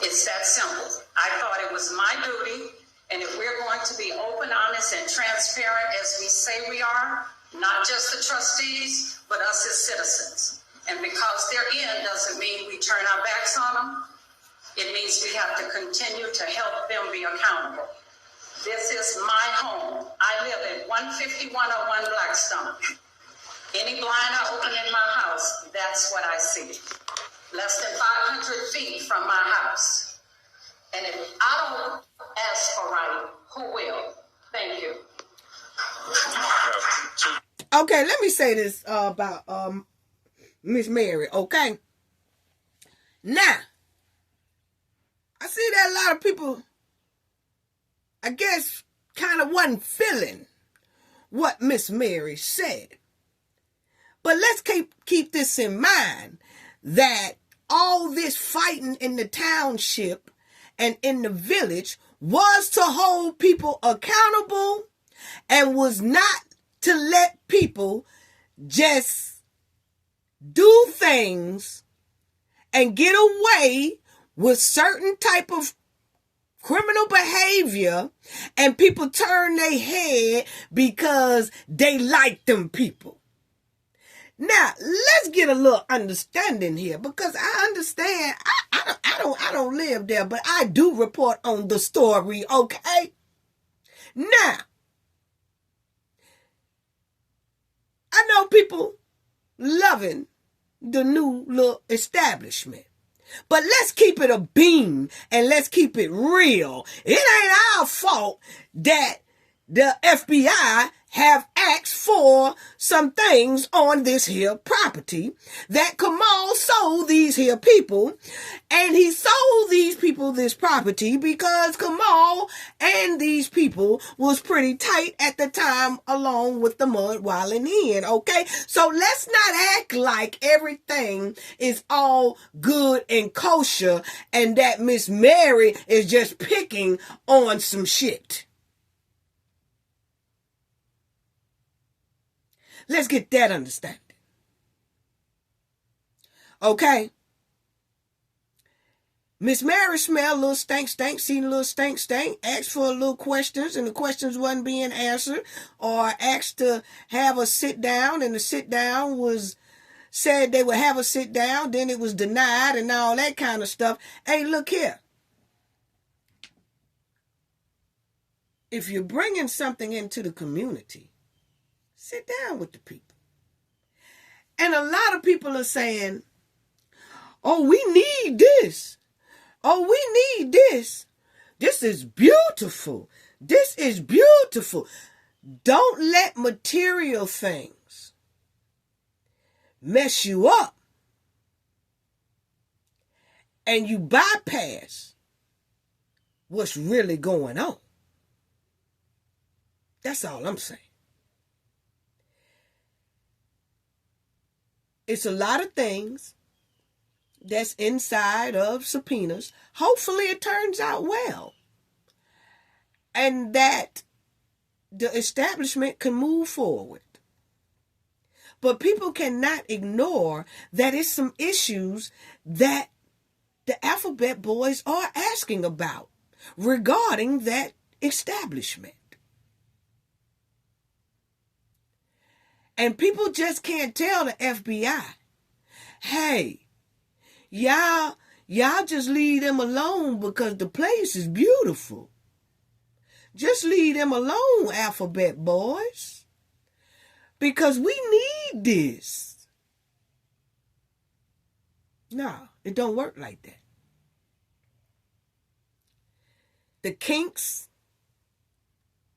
It's that simple. I thought it was my duty, and if we're going to be open, honest, and transparent as we say we are, not just the trustees, but us as citizens. And because they're in doesn't mean we turn our backs on them. It means we have to continue to help them be accountable. This is my home. I live at 15101 Blackstone. Any blind I open in my house, that's what I see. Less than 500 feet from my house. And if I don't ask for right, who will? Thank you. Okay, let me say this about Miss Mary, okay? Now, I see that a lot of people, I guess, kind of wasn't feeling what Miss Mary said. But let's keep this in mind, that all this fighting in the township and in the village was to hold people accountable and was not to let people just do things and get away with certain type of criminal behavior and people turn their head because they like them people. Now, let's get a little understanding here, because I understand I don't live there, but I do report on the story, okay? Now, I know people loving the new little establishment. But let's keep it a beam and let's keep it real. It ain't our fault that the FBI have asked for some things on this here property that Kamal sold these here people. And he sold these people this property because Kamal and these people was pretty tight at the time, along with the mud wilding in, okay? So let's not act like everything is all good and kosher and that Miss Mary is just picking on some shit. Let's get that understanding. Okay? Miss Mary smelled a little stank, seen a little stank, asked for a little questions, and the questions wasn't being answered, or asked to have a sit down, and the sit down was said they would have a sit down, then it was denied, and all that kind of stuff. Hey, look here. If you're bringing something into the community, sit down with the people. And a lot of people are saying, oh, we need this. Oh, we need this. This is beautiful. This is beautiful. Don't let material things mess you up and you bypass what's really going on. That's all I'm saying. It's a lot of things that's inside of subpoenas. Hopefully it turns out well. And that the establishment can move forward. But people cannot ignore that it's some issues that the Alphabet Boys are asking about regarding that establishment. And people just can't tell the FBI, hey, y'all just leave them alone because the place is beautiful. Just leave them alone, Alphabet Boys. Because we need this. No, it don't work like that. The kinks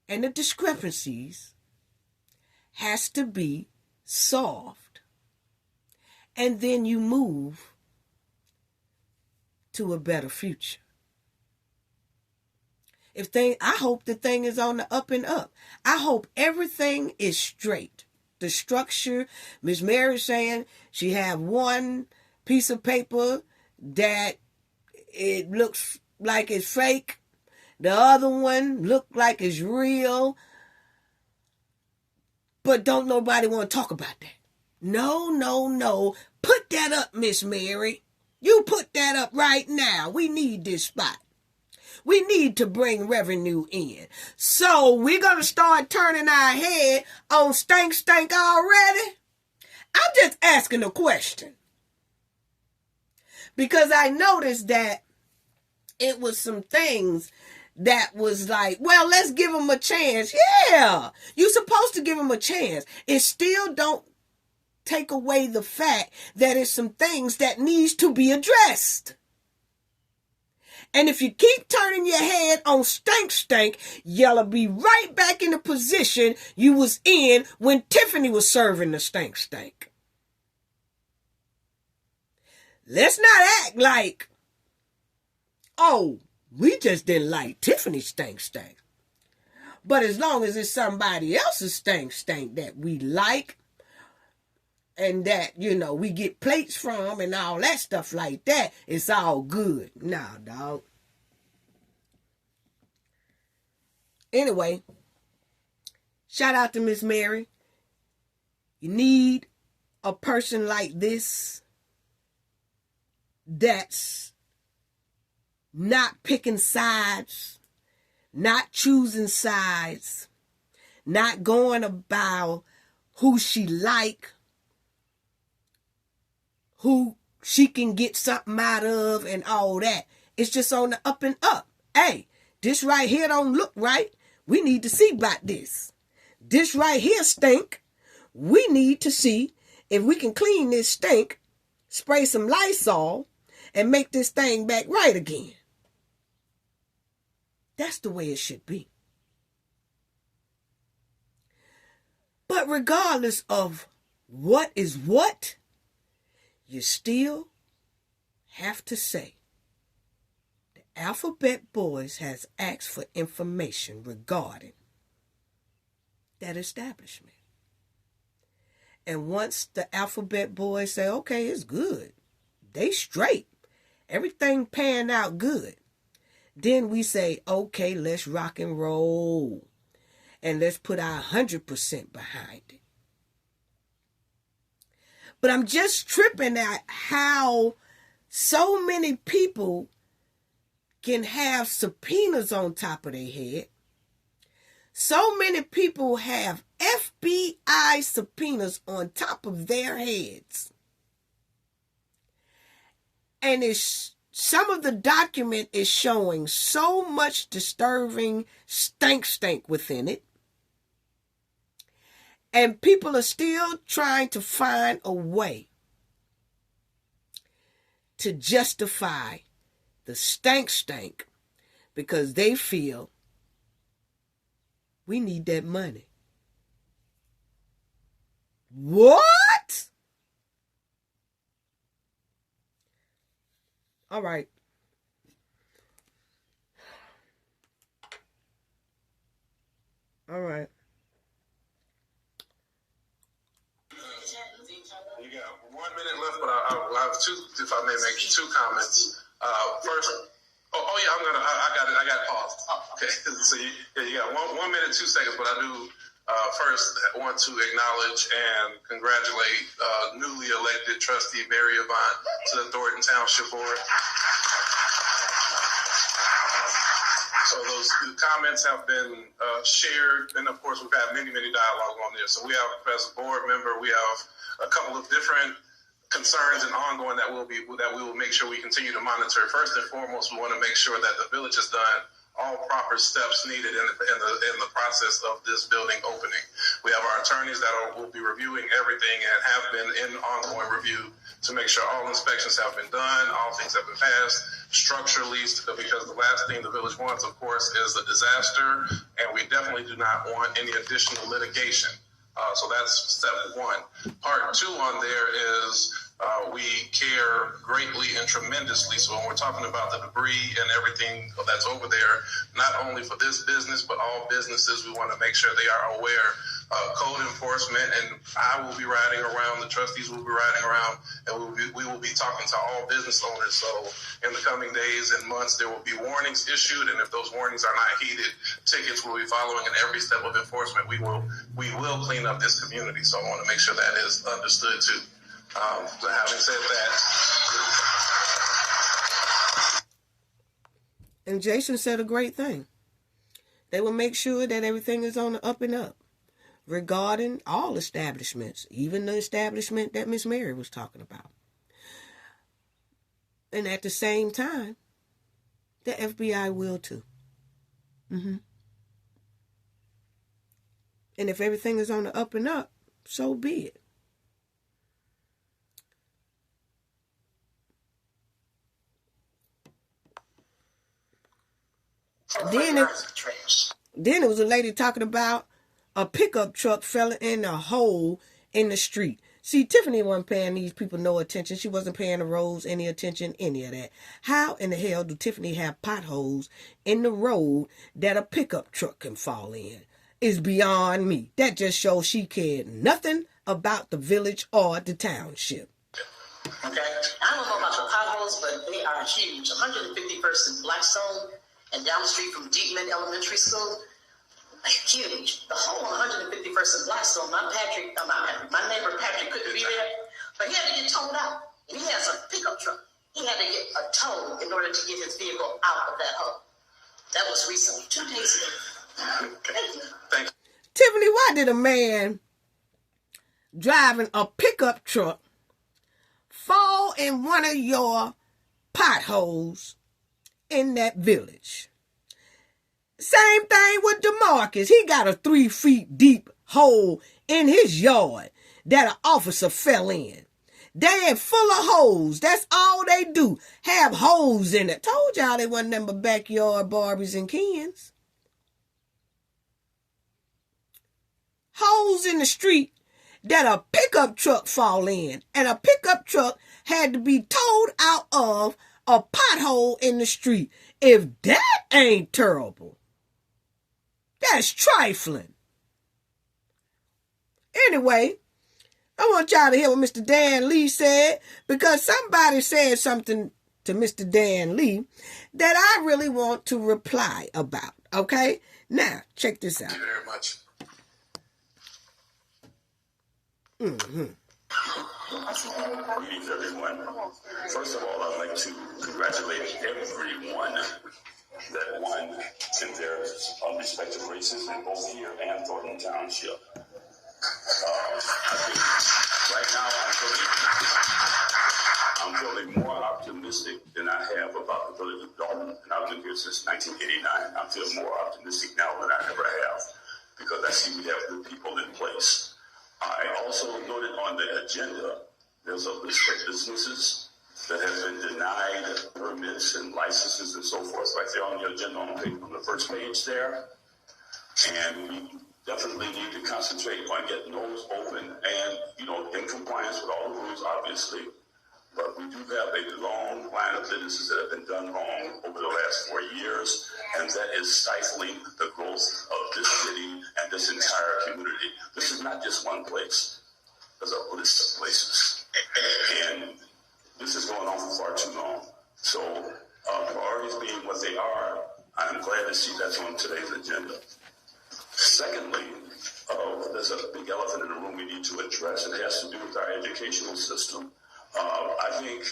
and the discrepancies has to be solved. And then you move to a better future. I hope the thing is on the up and up. I hope everything is straight. The structure, Miss Mary saying she have one piece of paper that it looks like it's fake. The other one look like it's real. But don't nobody want to talk about that. No. Put that up, Miss Mary. You put that up right now. We need this spot. We need to bring revenue in. So we're going to start turning our head on stank already? I'm just asking a question. Because I noticed that it was some things that was like, well, let's give them a chance. Yeah, you're supposed to give them a chance. It still don't take away the fact that it's some things that needs to be addressed. And if you keep turning your head on stank, you'll be right back in the position you was in when Tiffany was serving the stank. Let's not act like, oh, we just didn't like Tiffany's stank. But as long as it's somebody else's stank that we like and that, we get plates from and all that stuff like that, it's all good. Nah, dog. Anyway, shout out to Miss Mary. You need a person like this that's not picking sides, not choosing sides, not going about who she like who she can get something out of and all that. It's just on the up and up. Hey, this right here don't look right. We need to see about this. This right here stink. We need to see if we can clean this stink, spray some Lysol, and make this thing back right again. That's the way it should be. But regardless of what is what, you still have to say the Alphabet Boys has asked for information regarding that establishment. And once the Alphabet Boys say, okay, it's good, they straight, everything panned out good, then we say, okay, let's rock and roll. And let's put our 100% behind it. But I'm just tripping at how so many people can have subpoenas on top of their head. So many people have FBI subpoenas on top of their heads. And some of the document is showing so much disturbing stink within it. And people are still trying to find a way to justify the stank because they feel we need that money. What? All right. All right. You got 1 minute left, but I'll have two, if I may make two comments. First, I got paused. Okay, so you got 1 minute, 2 seconds, but I do first want to acknowledge and congratulate newly elected trustee Mary Avant to the Dolton Township Board. So those comments have been shared, and of course we've had many dialogue on this. So we have, as a board member, we have a couple of different concerns and ongoing that we will make sure we continue to monitor. First and foremost, we want to make sure that the village has done all proper steps needed in the process of this building opening. We have our attorneys that will be reviewing everything and have been in ongoing review to make sure all inspections have been done, all things have been passed structurally, because the last thing the village wants, of course, is a disaster, and we definitely do not want any additional litigation. So that's step one. Part two on there is we care greatly and tremendously. So when we're talking about the debris and everything that's over there, not only for this business, but all businesses, we want to make sure they are aware. Code enforcement, and I will be riding around, the trustees will be riding around, and we will be talking to all business owners. So in the coming days and months, there will be warnings issued, and if those warnings are not heeded, tickets will be following, and every step of enforcement, we will clean up this community. So I want to make sure that is understood too. So having said that, and Jason said a great thing. They will make sure that everything is on the up and up regarding all establishments, even the establishment that Miss Mary was talking about. And at the same time, the FBI will too. And if everything is on the up and up, so be it. Then it was a lady talking about a pickup truck fell in a hole in the street. See, Tiffany wasn't paying these people no attention. She wasn't paying the roads any attention, any of that. How in the hell do Tiffany have potholes in the road that a pickup truck can fall in? It's beyond me. That just shows she cared nothing about the village or the township. Okay? I don't know about the potholes, but they are huge. 151st and Blackstone, and down the street from Deepman Elementary School. Huge. The whole 151st and Blackstone, my neighbor Patrick couldn't be there, but he had to get towed out. And he has a pickup truck. He had to get a tow in order to get his vehicle out of that hole. That was recently, 2 days ago. thanks. Tiffany, why did a man driving a pickup truck fall in one of your potholes in that village. Same thing with DeMarcus. He got a 3 feet deep hole in his yard that an officer fell in. They ain't full of holes. That's all they do. Have holes in it. Told y'all they wasn't nothing but backyard Barbies and Kens. Holes in the street that a pickup truck fall in. And a pickup truck had to be towed out of a pothole in the street. If that ain't terrible, that's trifling. Anyway, I want y'all to hear what Mr. Dan Lee said, because somebody said something to Mr. Dan Lee that I really want to reply about. Okay? Now, check this out. Thank you very much. Greetings, everyone. First of all, I'd like to congratulate everyone that won in their respective races in both here and Dolton Township. I think right now I'm feeling more optimistic than I have about the village of Dolton, and I've been here since 1989. I feel more optimistic now than I ever have, because I see we have good people in place. I also noted on the agenda, there's a list of businesses that have been denied permits and licenses and so forth, right there on the agenda on the first page there. And we definitely need to concentrate on getting those open and, in compliance with all the rules, obviously. But we do have a long line of businesses that have been done wrong over the last 4 years, and that is stifling the growth of this city and this entire community. This is not just one place. There's a list of places. And this is going on for far too long. So priorities being what they are, I'm glad to see that's on today's agenda. Secondly, there's a big elephant in the room we need to address. It has to do with our educational system. I think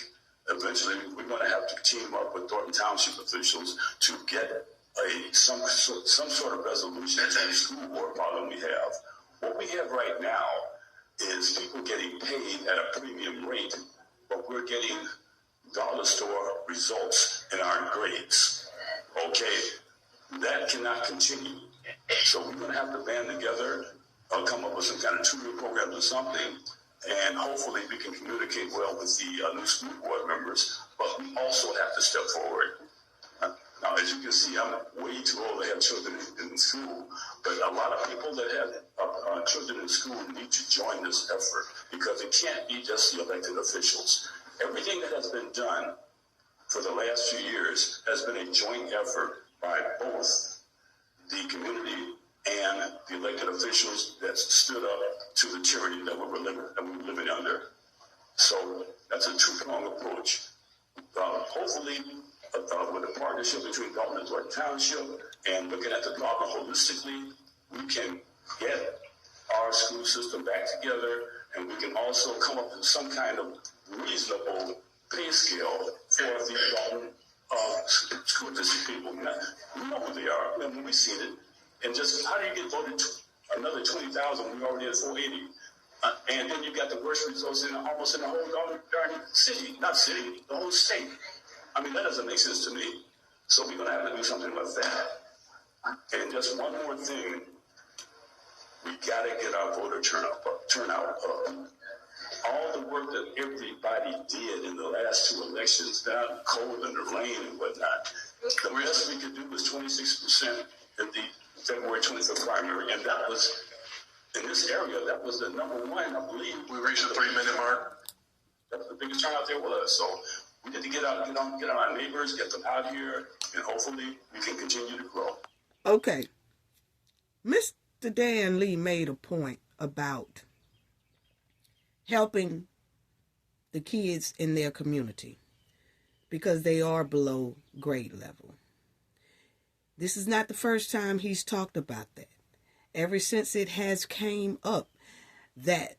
eventually we're going to have to team up with Dolton Township officials to get some sort of resolution to the school board problem we have. What we have right now is people getting paid at a premium rate, but we're getting dollar store results in our grades. Okay, that cannot continue. So we're going to have to band together, come up with some kind of tutoring programs or something, and hopefully we can communicate well with the new school board members, but we also have to step forward. Now, as you can see, I'm way too old to have children in school, but a lot of people that have children in school need to join this effort, because it can't be just the elected officials. Everything that has been done for the last few years has been a joint effort by both the community and the elected officials that stood up to the tyranny that we were living under. So that's a two-pronged approach. Hopefully, with a partnership between Dolton and Dolton Township and looking at the problem holistically, we can get our school system back together, and we can also come up with some kind of reasonable pay scale for the Dolton school district people. We know who they are. I mean, we've seen it. And just how do you get voted another 20,000? We already at 480. And then you got the worst results almost in the whole darn city. Not city, the whole state. I mean, that doesn't make sense to me. So we're going to have to do something with that. And just one more thing. We got to get our voter turnout up. All the work that everybody did in the last two elections, down cold and the rain and whatnot, the best we could do was 26% in the February 25th primary, and that was, in this area, that was the number one, I believe. We reached the 3-minute mark. That was the biggest turnout there was. So we need to get out our neighbors, get them out here, and hopefully we can continue to grow. Okay. Mr. Dan Lee made a point about helping the kids in their community because they are below grade level. This is not the first time he's talked about that. Ever since it has came up that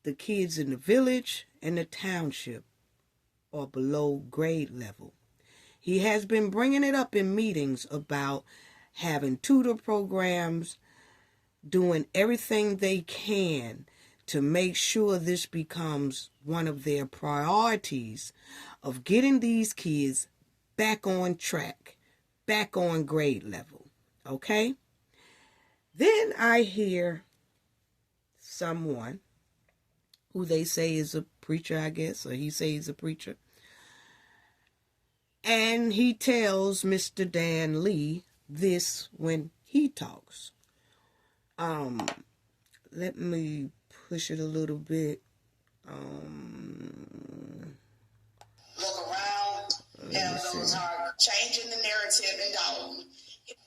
the kids in the village and the township are below grade level. He has been bringing it up in meetings about having tutor programs, doing everything they can to make sure this becomes one of their priorities of getting these kids back on track, back on grade level, okay? Then I hear someone who they say is a preacher, I guess, or he says he's a preacher, and he tells Mr. Dan Lee this when he talks. Let me push it a little bit. Look around, have those hard changing the narrative in Dolton.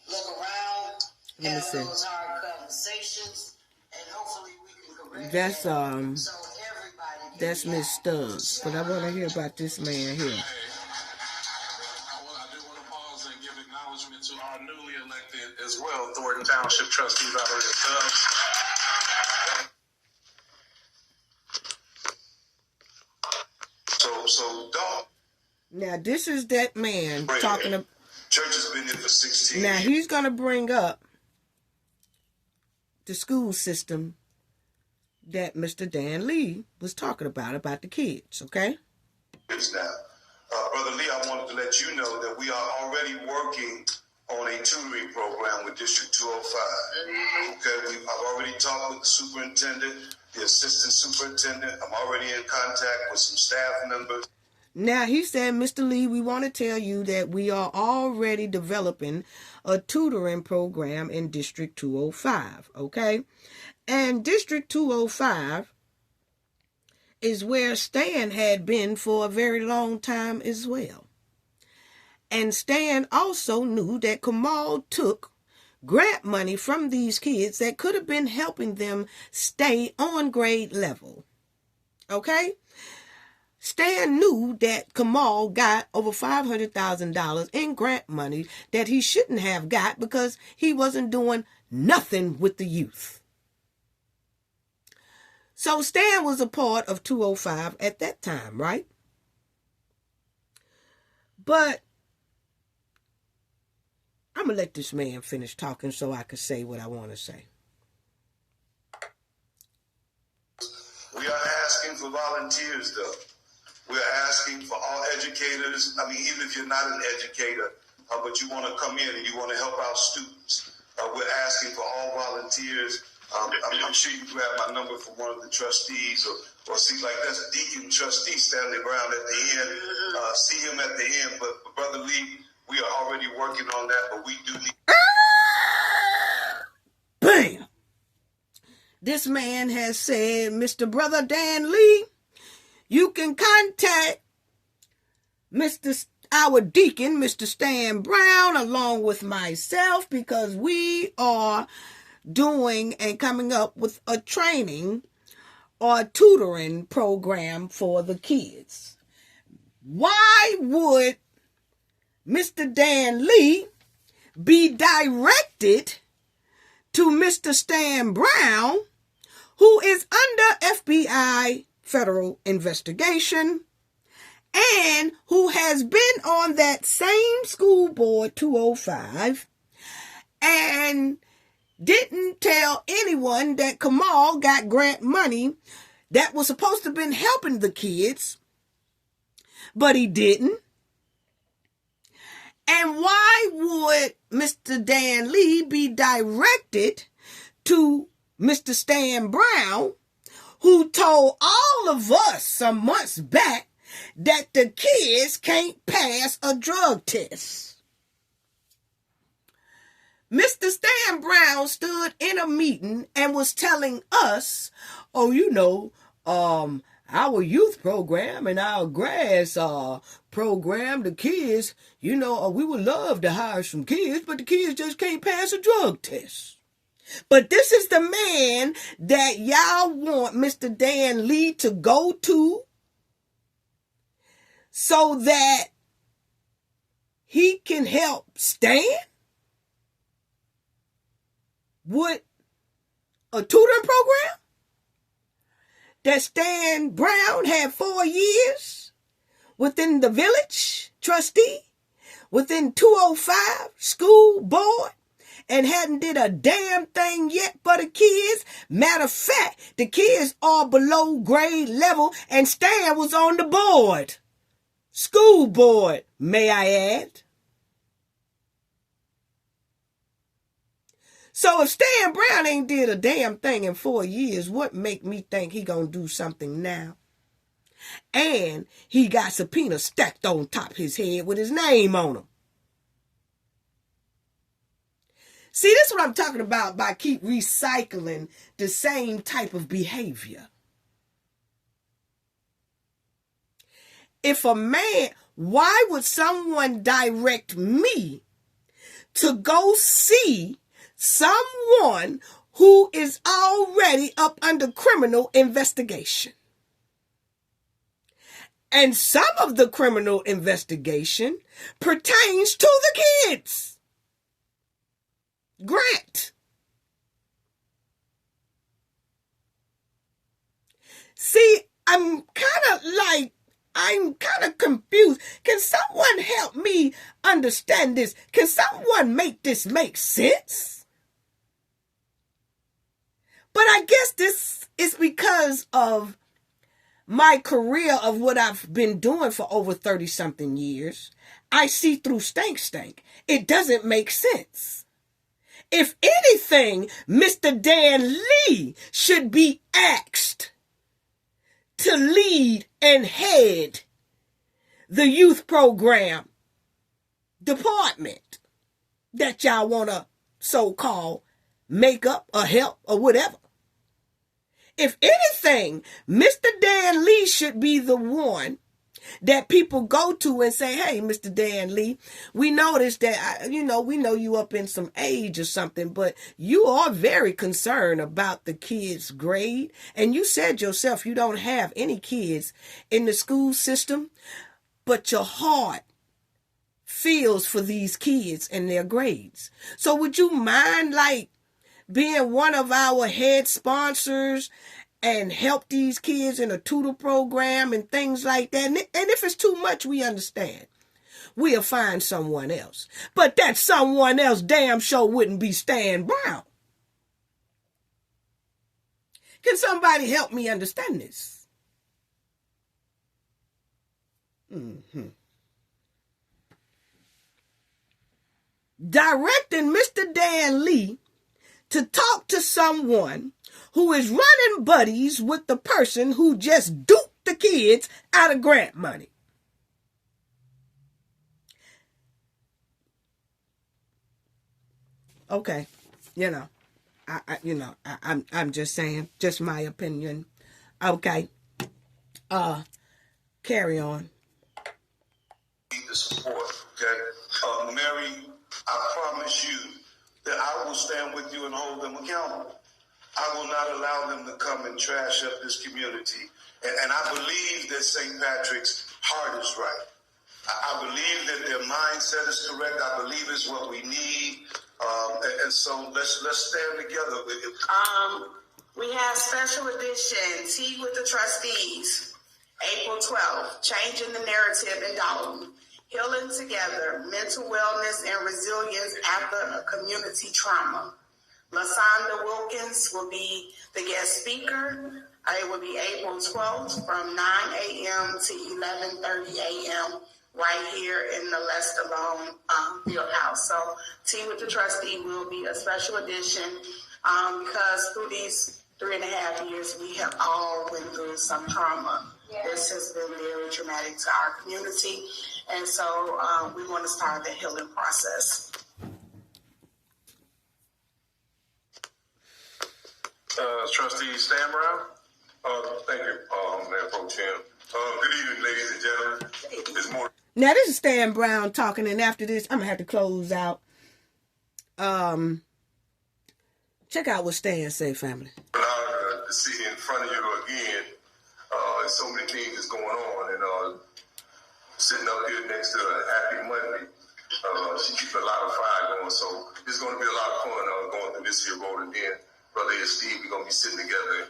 Look around, have those hard conversations, and hopefully we can correct that's it so everybody that's Miss Stubbs. But I want to hear about this man here. I do want to pause and give acknowledgement to our newly elected as well, Dolton Township trustee Valerie Stubbs. So Dolton. Now, this is that man talking about. Church has been here for 16 Now, years. he's going to bring up the school system that Mr. Dan Lee was talking about the kids, okay? Now, Brother Lee, I wanted to let you know that we are already working on a tutoring program with District 205. Okay, I've already talked with the superintendent, the assistant superintendent. I'm already in contact with some staff members. Now, he said, Mr. Lee, we want to tell you that we are already developing a tutoring program in District 205, okay? And District 205 is where Stan had been for a very long time as well. And Stan also knew that Kamal took grant money from these kids that could have been helping them stay on grade level, okay? Stan knew that Kamal got over $500,000 in grant money that he shouldn't have got because he wasn't doing nothing with the youth. So Stan was a part of 205 at that time, right? But I'm going to let this man finish talking so I can say what I want to say. We are asking for volunteers, though. We're asking for all educators. I mean, even if you're not an educator, but you want to come in and you want to help our students, we're asking for all volunteers. I'm sure you grab my number from one of the trustees or see like that's Deacon Trustee Stanley Brown at the end. See him at the end. But Brother Lee, we are already working on that, but we do need... Bam! This man has said, Mr. Brother Dan Lee, you can contact our deacon, Mr. Stan Brown, along with myself, because we are doing and coming up with a training or tutoring program for the kids. Why would Mr. Dan Lee be directed to Mr. Stan Brown, who is under FBI federal investigation and who has been on that same school board 205 and didn't tell anyone that Kamal got grant money that was supposed to have been helping the kids, but he didn't? And why would Mr. Dan Lee be directed to Mr. Stan Brown, who told all of us some months back that the kids can't pass a drug test? Mr. Stan Brown stood in a meeting and was telling us, our youth program and our grass program, the kids, we would love to hire some kids, but the kids just can't pass a drug test. But this is the man that y'all want Mr. Dan Lee to go to so that he can help Stan with a tutoring program that Stan Brown had 4 years within the village trustee, within 205 school board, and hadn't did a damn thing yet for the kids. Matter of fact, The kids are below grade level, and Stan was on the board. School board, may I add. So if Stan Brown ain't did a damn thing in 4 years, what make me think he gonna do something now? And he got subpoenas stacked on top of his head with his name on them. See, this is what I'm talking about by keep recycling the same type of behavior. If a man, why would someone direct me to go see someone who is already up under criminal investigation? And some of the criminal investigation pertains to the kids. Grant. See, I'm kind of confused. Can someone help me understand this? Can someone make this make sense? But I guess this is because of my career of what I've been doing for over 30-something years. I see through stank. It doesn't make sense. If anything, Mr. Dan Lee should be asked to lead and head the youth program department that y'all want to so-called make up or help or whatever. If anything, Mr. Dan Lee should be the one that people go to and say, hey, Mr. Dan Lee, we noticed that, we know you up in some age or something, but you are very concerned about the kids' grade. And you said yourself you don't have any kids in the school system, but your heart feels for these kids and their grades. So would you mind being one of our head sponsors and help these kids in a tutor program and things like that? And if it's too much, we understand. We'll find someone else. But that someone else damn sure wouldn't be Stan Brown. Can somebody help me understand this? Directing Mr. Dan Lee to talk to someone who is running buddies with the person who just duped the kids out of grant money. Okay, I'm just saying, just my opinion. Okay, carry on. Need the support, okay? Mary, I promise you that I will stand with you and hold them accountable. I will not allow them to come and trash up this community. And I believe that St. Patrick's heart is right. I believe that their mindset is correct. I believe it's what we need. And so let's stand together. We have special edition, Tea with the Trustees, April 12th, Changing the Narrative in Dolton. Healing Together, Mental Wellness and Resilience After a Community Trauma. LaSonda Wilkins will be the guest speaker. It will be April 12th from 9 a.m. to 11:30 a.m. right here in the Lester Long Field House. So Tea with the Trustee will be a special edition because through these 3.5 years, we have all went through some trauma. Yeah. This has been very traumatic to our community. And so we want to start the healing process. Trustee Stan Brown. Thank you, Mayor Pro Tem. Good evening, ladies and gentlemen. It's more. Now, this is Stan Brown talking, and after this, I'm going to have to close out. Check out what Stan say, family. To see in front of you again, so many things is going on, and sitting up here next to a Happy Monday, she keeps a lot of fire going, so it's going to be a lot of fun going through this here road, and then Brother and Steve, we're going to be sitting together,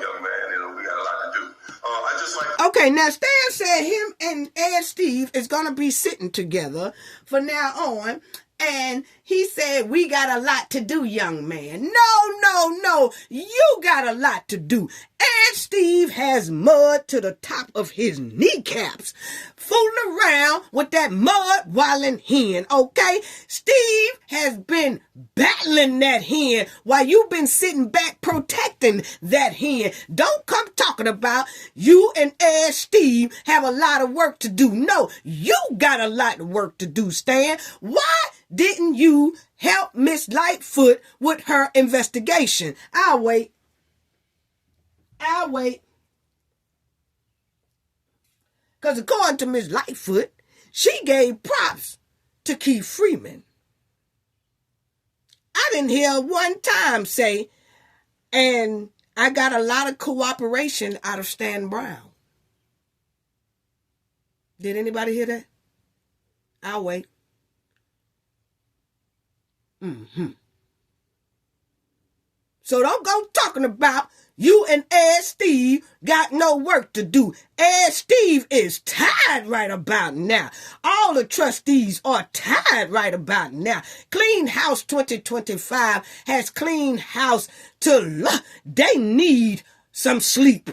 young man, and we got a lot to do. I just like... Okay, now Stan said him and Ed Steve is going to be sitting together from now on, And he said, we got a lot to do, young man. No. You got a lot to do. And Steve has mud to the top of his kneecaps, fooling around with that mud-wallin' hen, okay? Steve has been battling that hen while you've been sitting back protecting that hen. Don't come talking about you and Ed Steve have a lot of work to do. No, you got a lot of work to do, Stan. Why didn't you help Miss Lightfoot with her investigation? I'll wait. Because according to Miss Lightfoot, she gave props to Keith Freeman. I didn't hear one time say, and I got a lot of cooperation out of Stan Brown. Did anybody hear that? I'll wait. So don't go talking about you and Ed Steve got no work to do. Ed Steve is tired right about now. All the trustees are tired right about now. Clean House 2025 has clean house they need some sleep.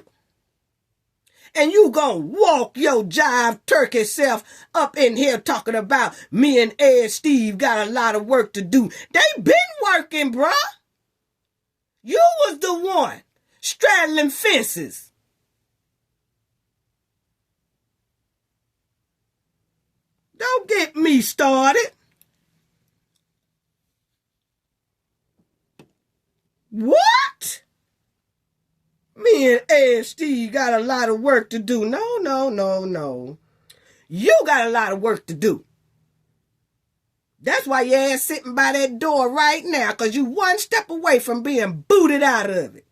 And you gonna walk your jive turkey self up in here talking about me and Ed Steve got a lot of work to do. They been working, bruh. You was the one straddling fences. Don't get me started. What? Me and Ed Steve got a lot of work to do. No. You got a lot of work to do. That's why your ass sitting by that door right now, because you one step away from being booted out of it.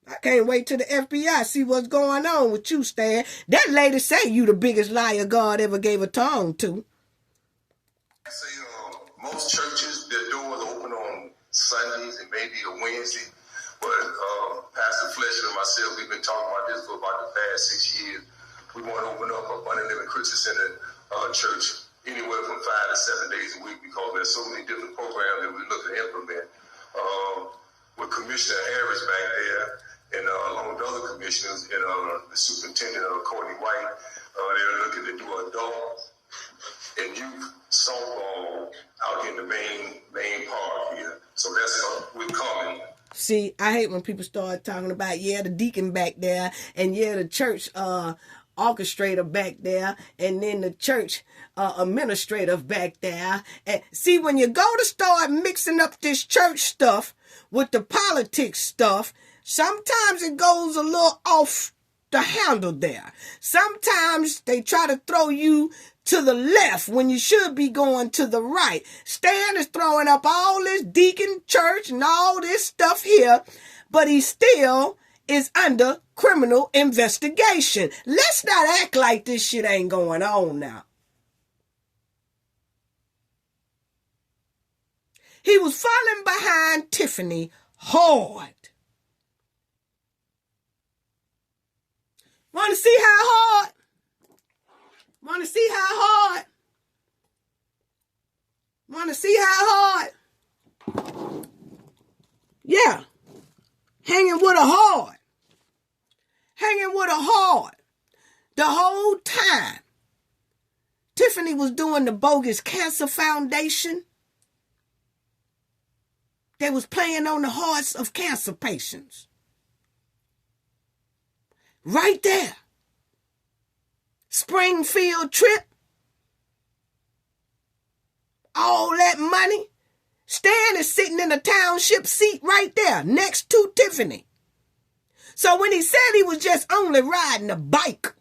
I can't wait till the FBI see what's going on with you, Stan. That lady say you the biggest liar God ever gave a tongue to. I say most churches, their doors open on Sundays and maybe a Wednesday. But Pastor Fletcher and myself, we've been talking about this for about the past 6 years. We want to open up a Abundant Living Christian Center church anywhere from 5 to 7 days a week because there's so many different programs that we look to implement. With Commissioner Harris back there and along with other commissioners and the superintendent Courtney White, they're looking to do adult and youth softball out in the main park here. So that's we're coming. See, I hate when people start talking about, the deacon back there, and the church orchestrator back there, and then the church administrator back there. And see, when you go to start mixing up this church stuff with the politics stuff, sometimes it goes a little off the handle there. Sometimes they try to throw you to the left when you should be going to the right. Stan is throwing up all this deacon church and all this stuff here, but he still is under criminal investigation. Let's not act like this shit ain't going on now. He was falling behind Tiffany hard. Want to see how hard? Want to see how hard? Want to see how hard? Yeah. Hanging with a hard. Hanging with a hard. The whole time Tiffany was doing the bogus cancer foundation, they was playing on the hearts of cancer patients. Right there. Springfield trip. All that money. Stan is sitting in a township seat right there next to Tiffany. So when he said he was just only riding a bike,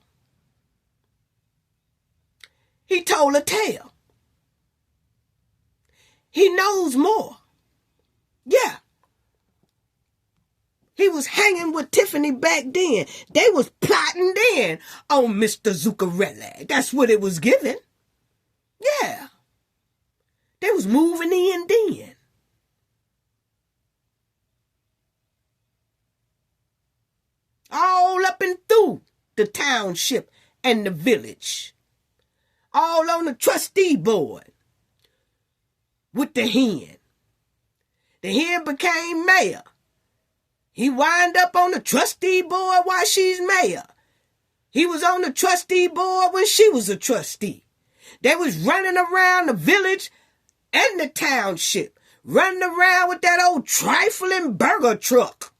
he told a tale. He knows more. Yeah. He was hanging with Tiffany back then. They was plotting then on Mr. Zuccarelli. That's what it was given. Yeah. They was moving in then. All up and through the township and the village. All on the trustee board. with the hen. The hen became mayor. He wind up on the trustee board while she's mayor. He was on the trustee board when she was a trustee. They was running around the village and the township, running around with that old trifling burger truck.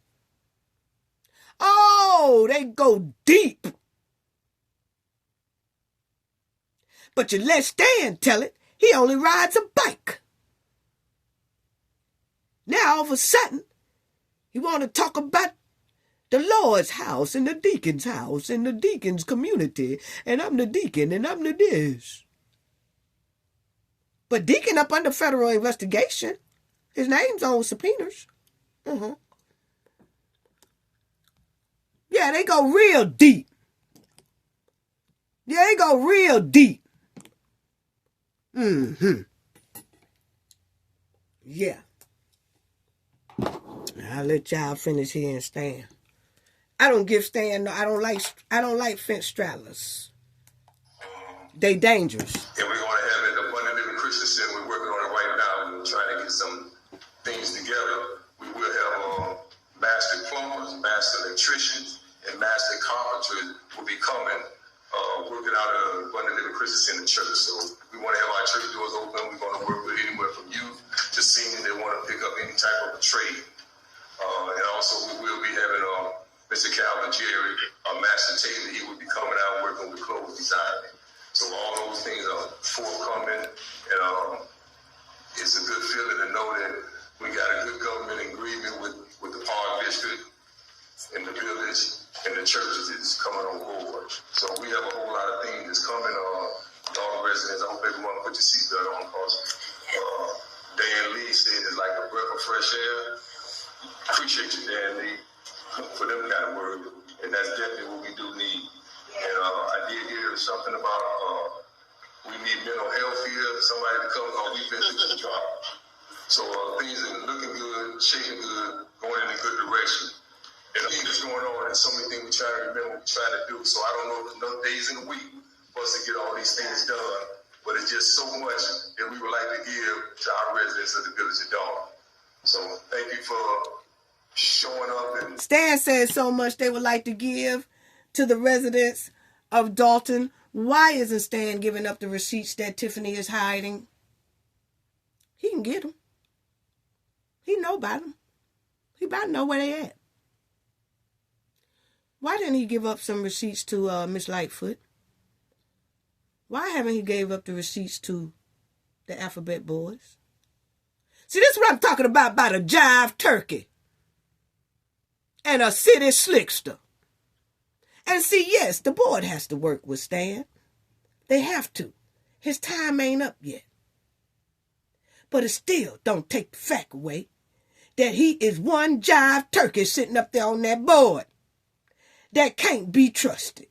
Oh, they go deep. But you let Stan tell it, he only rides a bike. Now all of a sudden, he want to talk about the Lord's house and the deacon's house and the deacon's community, and I'm the deacon and I'm the this. But deacon up under federal investigation. His name's on subpoenas. Yeah, they go real deep. Yeah, they go real deep. Yeah. I'll let y'all finish here and Stan. I don't give Stan, I don't like fence straddlers. They dangerous. And we're going to have it, Abundant Living Christian Center. We're working on it right now. We're trying to get some things together. We will have master plumbers, master electricians, and master carpenters will be coming, working out of Abundant Living Christian Center Church. So we want to have our church doors open. We're going to work with anywhere from youth to seniors that want to pick up any type of a trade. And also we will be having Mr. Calvin Jerry, Master Taylor. He will be coming out and working with clothes design. So all those things are forthcoming, and it's a good feeling to know that we got a good government agreement with the Park District and the village and the churches that's coming on board. So we have a whole lot of things that's coming. All the residents, I hope everyone put your seatbelt on, because Dan Lee said it's like a breath of fresh air. Appreciate you, Dan Lee, for them kind of words, and that's definitely what we do need. And I did hear something about we need mental health here, somebody to come, we've been through this job. So things are looking good, shaking good, going in a good direction. And I think that's going on, and so many things we try to remember, we try to do. So I don't know if there's enough days in the week for us to get all these things done, but it's just so much that we would like to give to our residents of the village of Dolton. So thank you for showing up. And Stan says so much they would like to give to the residents of Dolton. Why isn't Stan giving up the receipts that Tiffany is hiding? He can get them. He know about them. He about to know where they at. Why didn't he give up some receipts to Miss Lightfoot? Why haven't he gave up the receipts to the Alphabet Boys? See, this is what I'm talking about a jive turkey and a city slickster. And see, yes, the board has to work with Stan. They have to. His time ain't up yet. But it still don't take the fact away that he is one jive turkey sitting up there on that board that can't be trusted.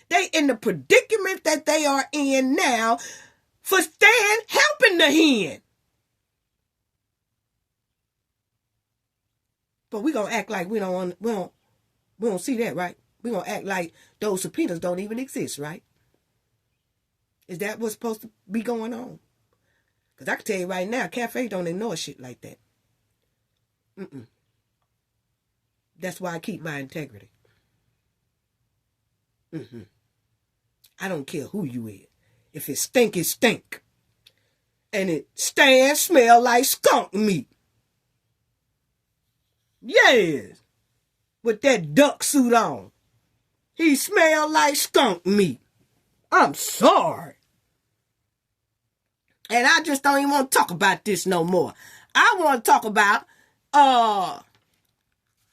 They in the predicament that they are in now for Stan helping the hen. But we gonna act like we don't see that, right? We gonna act like those subpoenas don't even exist, right? Is that what's supposed to be going on? Because I can tell you right now, Cafe don't ignore shit like that. That's why I keep my integrity. I don't care who you is. If it stink, it stink. And it smell like skunk meat. Yes. With that duck suit on. He smelled like skunk meat. I'm sorry. And I just don't even want to talk about this no more. I want to talk about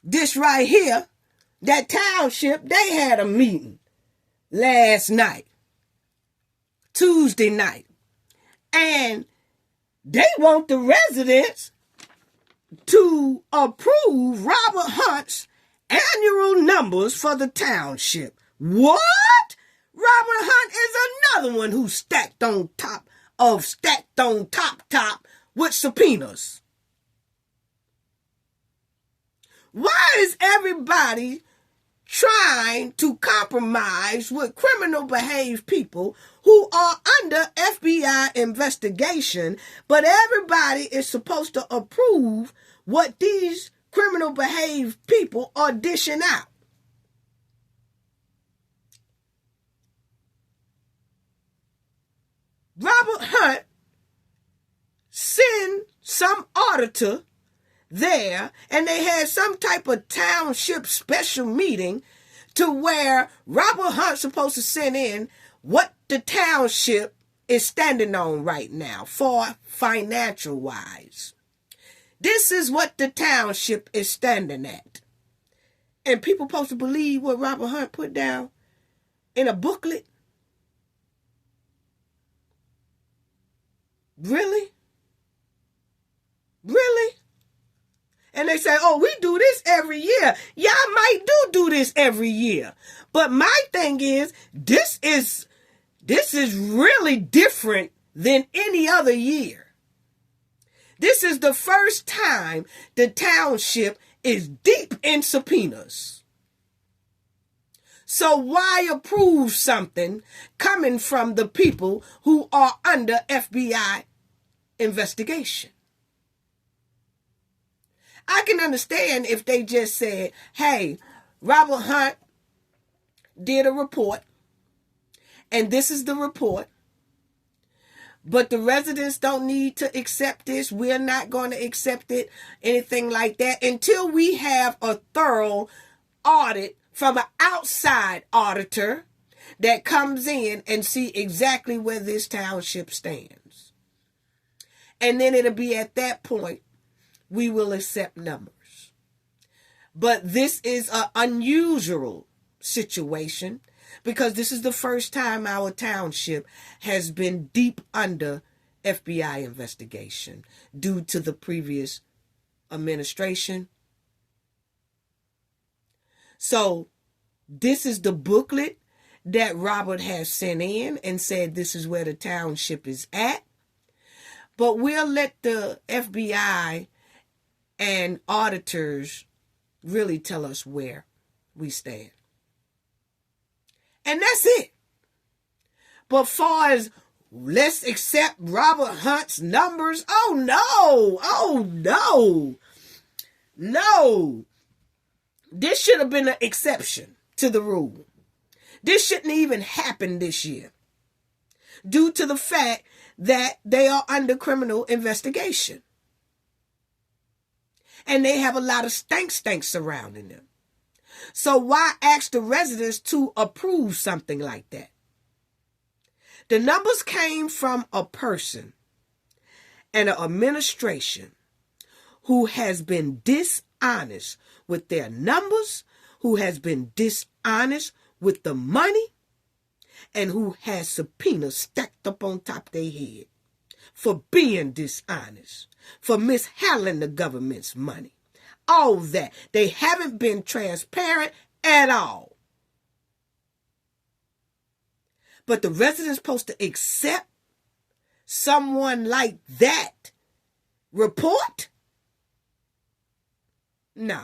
this right here. That township, they had a meeting last night. Tuesday night. And they want the residents to approve Robert Hunt's annual numbers for the township. What? Robert Hunt is another one who's stacked on top with subpoenas. Why is everybody trying to compromise with criminal behaved people who are under FBI investigation, but everybody is supposed to approve what these criminal behaved people are dishing out. Robert Hunt sent some auditor there, and they had some type of township special meeting to where Robert Hunt's supposed to send in what the township is standing on right now for financial wise. This is what the township is standing at. And people supposed to believe what Robert Hunt put down in a booklet? Really? Really? And they say, oh, we do this every year. Y'all might do this every year. But my thing is, this is really different than any other year. This is the first time the township is deep in subpoenas. So why approve something coming from the people who are under FBI investigation? I can understand if they just said, hey, Robert Hunt did a report, and this is the report, but the residents don't need to accept this. We're not going to accept it, anything like that, until we have a thorough audit from an outside auditor that comes in and see exactly where this township stands. And then it'll be at that point we will accept numbers. But this is an unusual situation because this is the first time our township has been deep under FBI investigation due to the previous administration. So this is the booklet that Robert has sent in and said this is where the township is at. But we'll let the FBI and auditors really tell us where we stand. And that's it. But far as let's accept Robert Hunt's numbers, no. This should have been an exception to the rule. This shouldn't even happen this year due to the fact that they are under criminal investigation. And they have a lot of stank surrounding them. So why ask the residents to approve something like that? The numbers came from a person and an administration who has been dishonest with their numbers, who has been dishonest with the money, and who has subpoenas stacked up on top of their head for being dishonest, for mishandling the government's money. All that. They haven't been transparent at all. But the residents supposed to accept someone like that report? No.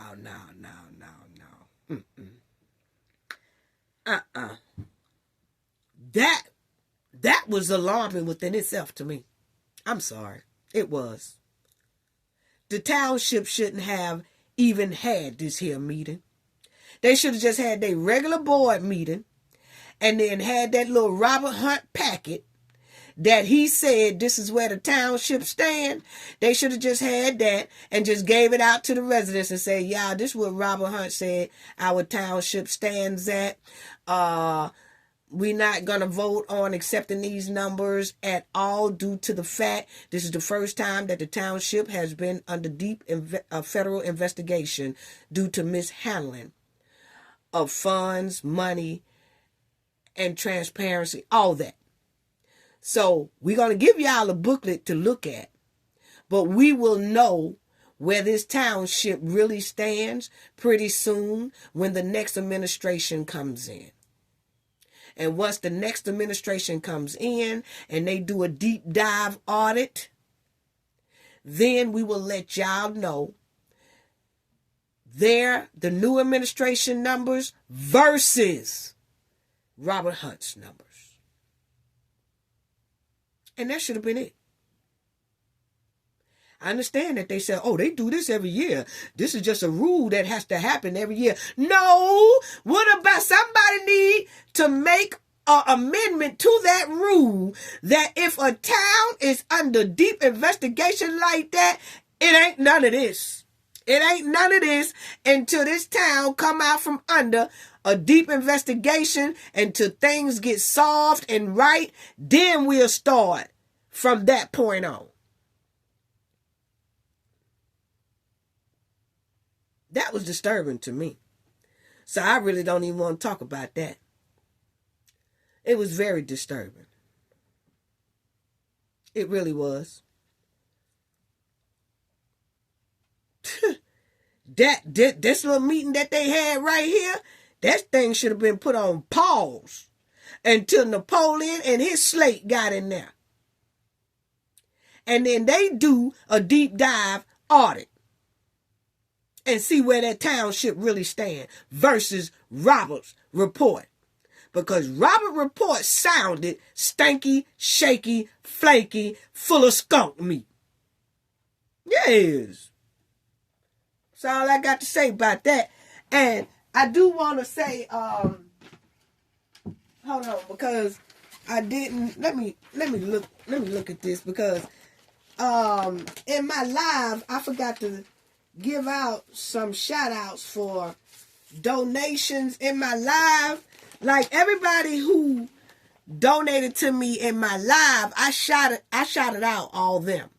That was alarming within itself to me. I'm sorry. It was. The township shouldn't have even had this here meeting. They should have just had their regular board meeting and then had that little Robert Hunt packet that he said this is where the township stand. They should have just had that and just gave it out to the residents and said, yeah, this is what Robert Hunt said our township stands at. We're not going to vote on accepting these numbers at all due to the fact this is the first time that the township has been under deep federal investigation due to mishandling of funds, money, and transparency, all that. So we're going to give y'all a booklet to look at, but we will know where this township really stands pretty soon when the next administration comes in. And once the next administration comes in and they do a deep dive audit, then we will let y'all know the new administration numbers versus Robert Hunt's numbers. And that should have been it. I understand that they said, oh, they do this every year. This is just a rule that has to happen every year. No. What about somebody need to make an amendment to that rule that if a town is under deep investigation like that, it ain't none of this. It ain't none of this until this town come out from under a deep investigation, until things get solved and right. Then we'll start from that point on. That was disturbing to me. So I really don't even want to talk about that. It was very disturbing. It really was. This little meeting that they had right here, that thing should have been put on pause until Napoleon and his slate got in there. And then they do a deep dive audit and see where that township really stand versus Robert's report. Because Robert's report sounded stanky, shaky, flaky, full of skunk meat. Yes. That's all I got to say about that. And I do want to say, hold on, because I didn't, let me look at this, because in my live, I forgot to give out some shout outs for donations in my live. Like everybody who donated to me in my live, I shouted out all them,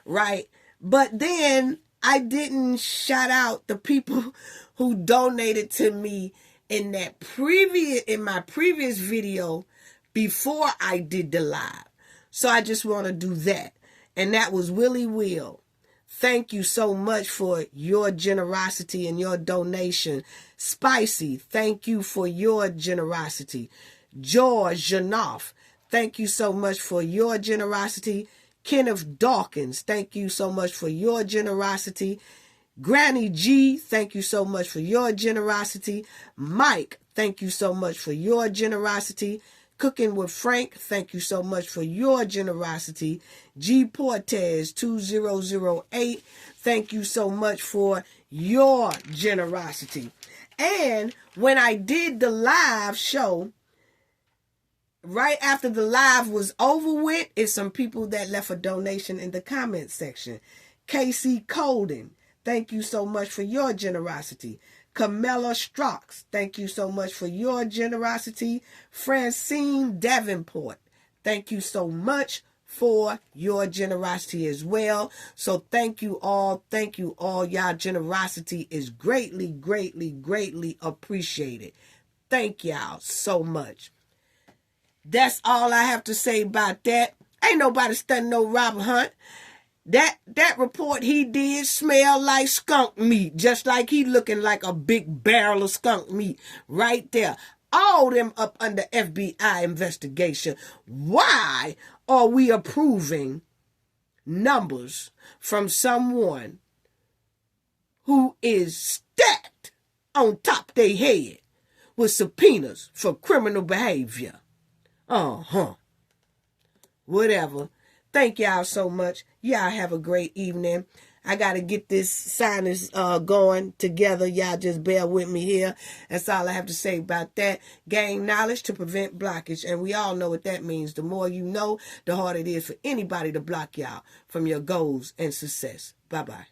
right? But then I didn't shout out the people who donated to me in my previous video before I did the live. So I just want to do that. And that was Willie Will. Thank you so much for your generosity and your donation. Spicy, thank you for your generosity. George Janoff, thank you so much for your generosity. Kenneth Dawkins, thank you so much for your generosity. Granny G, thank you so much for your generosity. Mike, thank you so much for your generosity. Cooking with Frank, thank you so much for your generosity. G Portez 2008, thank you so much for your generosity. And when I did the live show, right after the live was over with, it's some people that left a donation in the comment section. Casey Colden, thank you so much for your generosity. Camilla Strauss, thank you so much for your generosity. Francine Davenport, thank you so much for your generosity as well. So thank you all. Thank you all. Y'all generosity is greatly, greatly, greatly appreciated. Thank y'all so much. That's all I have to say about that. Ain't nobody studying no Robert Hunt. That report he did smell like skunk meat, just like he looking like a big barrel of skunk meat right there. All them up under FBI investigation. Why are we approving numbers from someone who is stacked on top of their head with subpoenas for criminal behavior? Whatever. Thank y'all so much. Y'all have a great evening. I got to get this sinus going together. Y'all just bear with me here. That's all I have to say about that. Gain knowledge to prevent blockage. And we all know what that means. The more you know, the harder it is for anybody to block y'all from your goals and success. Bye-bye.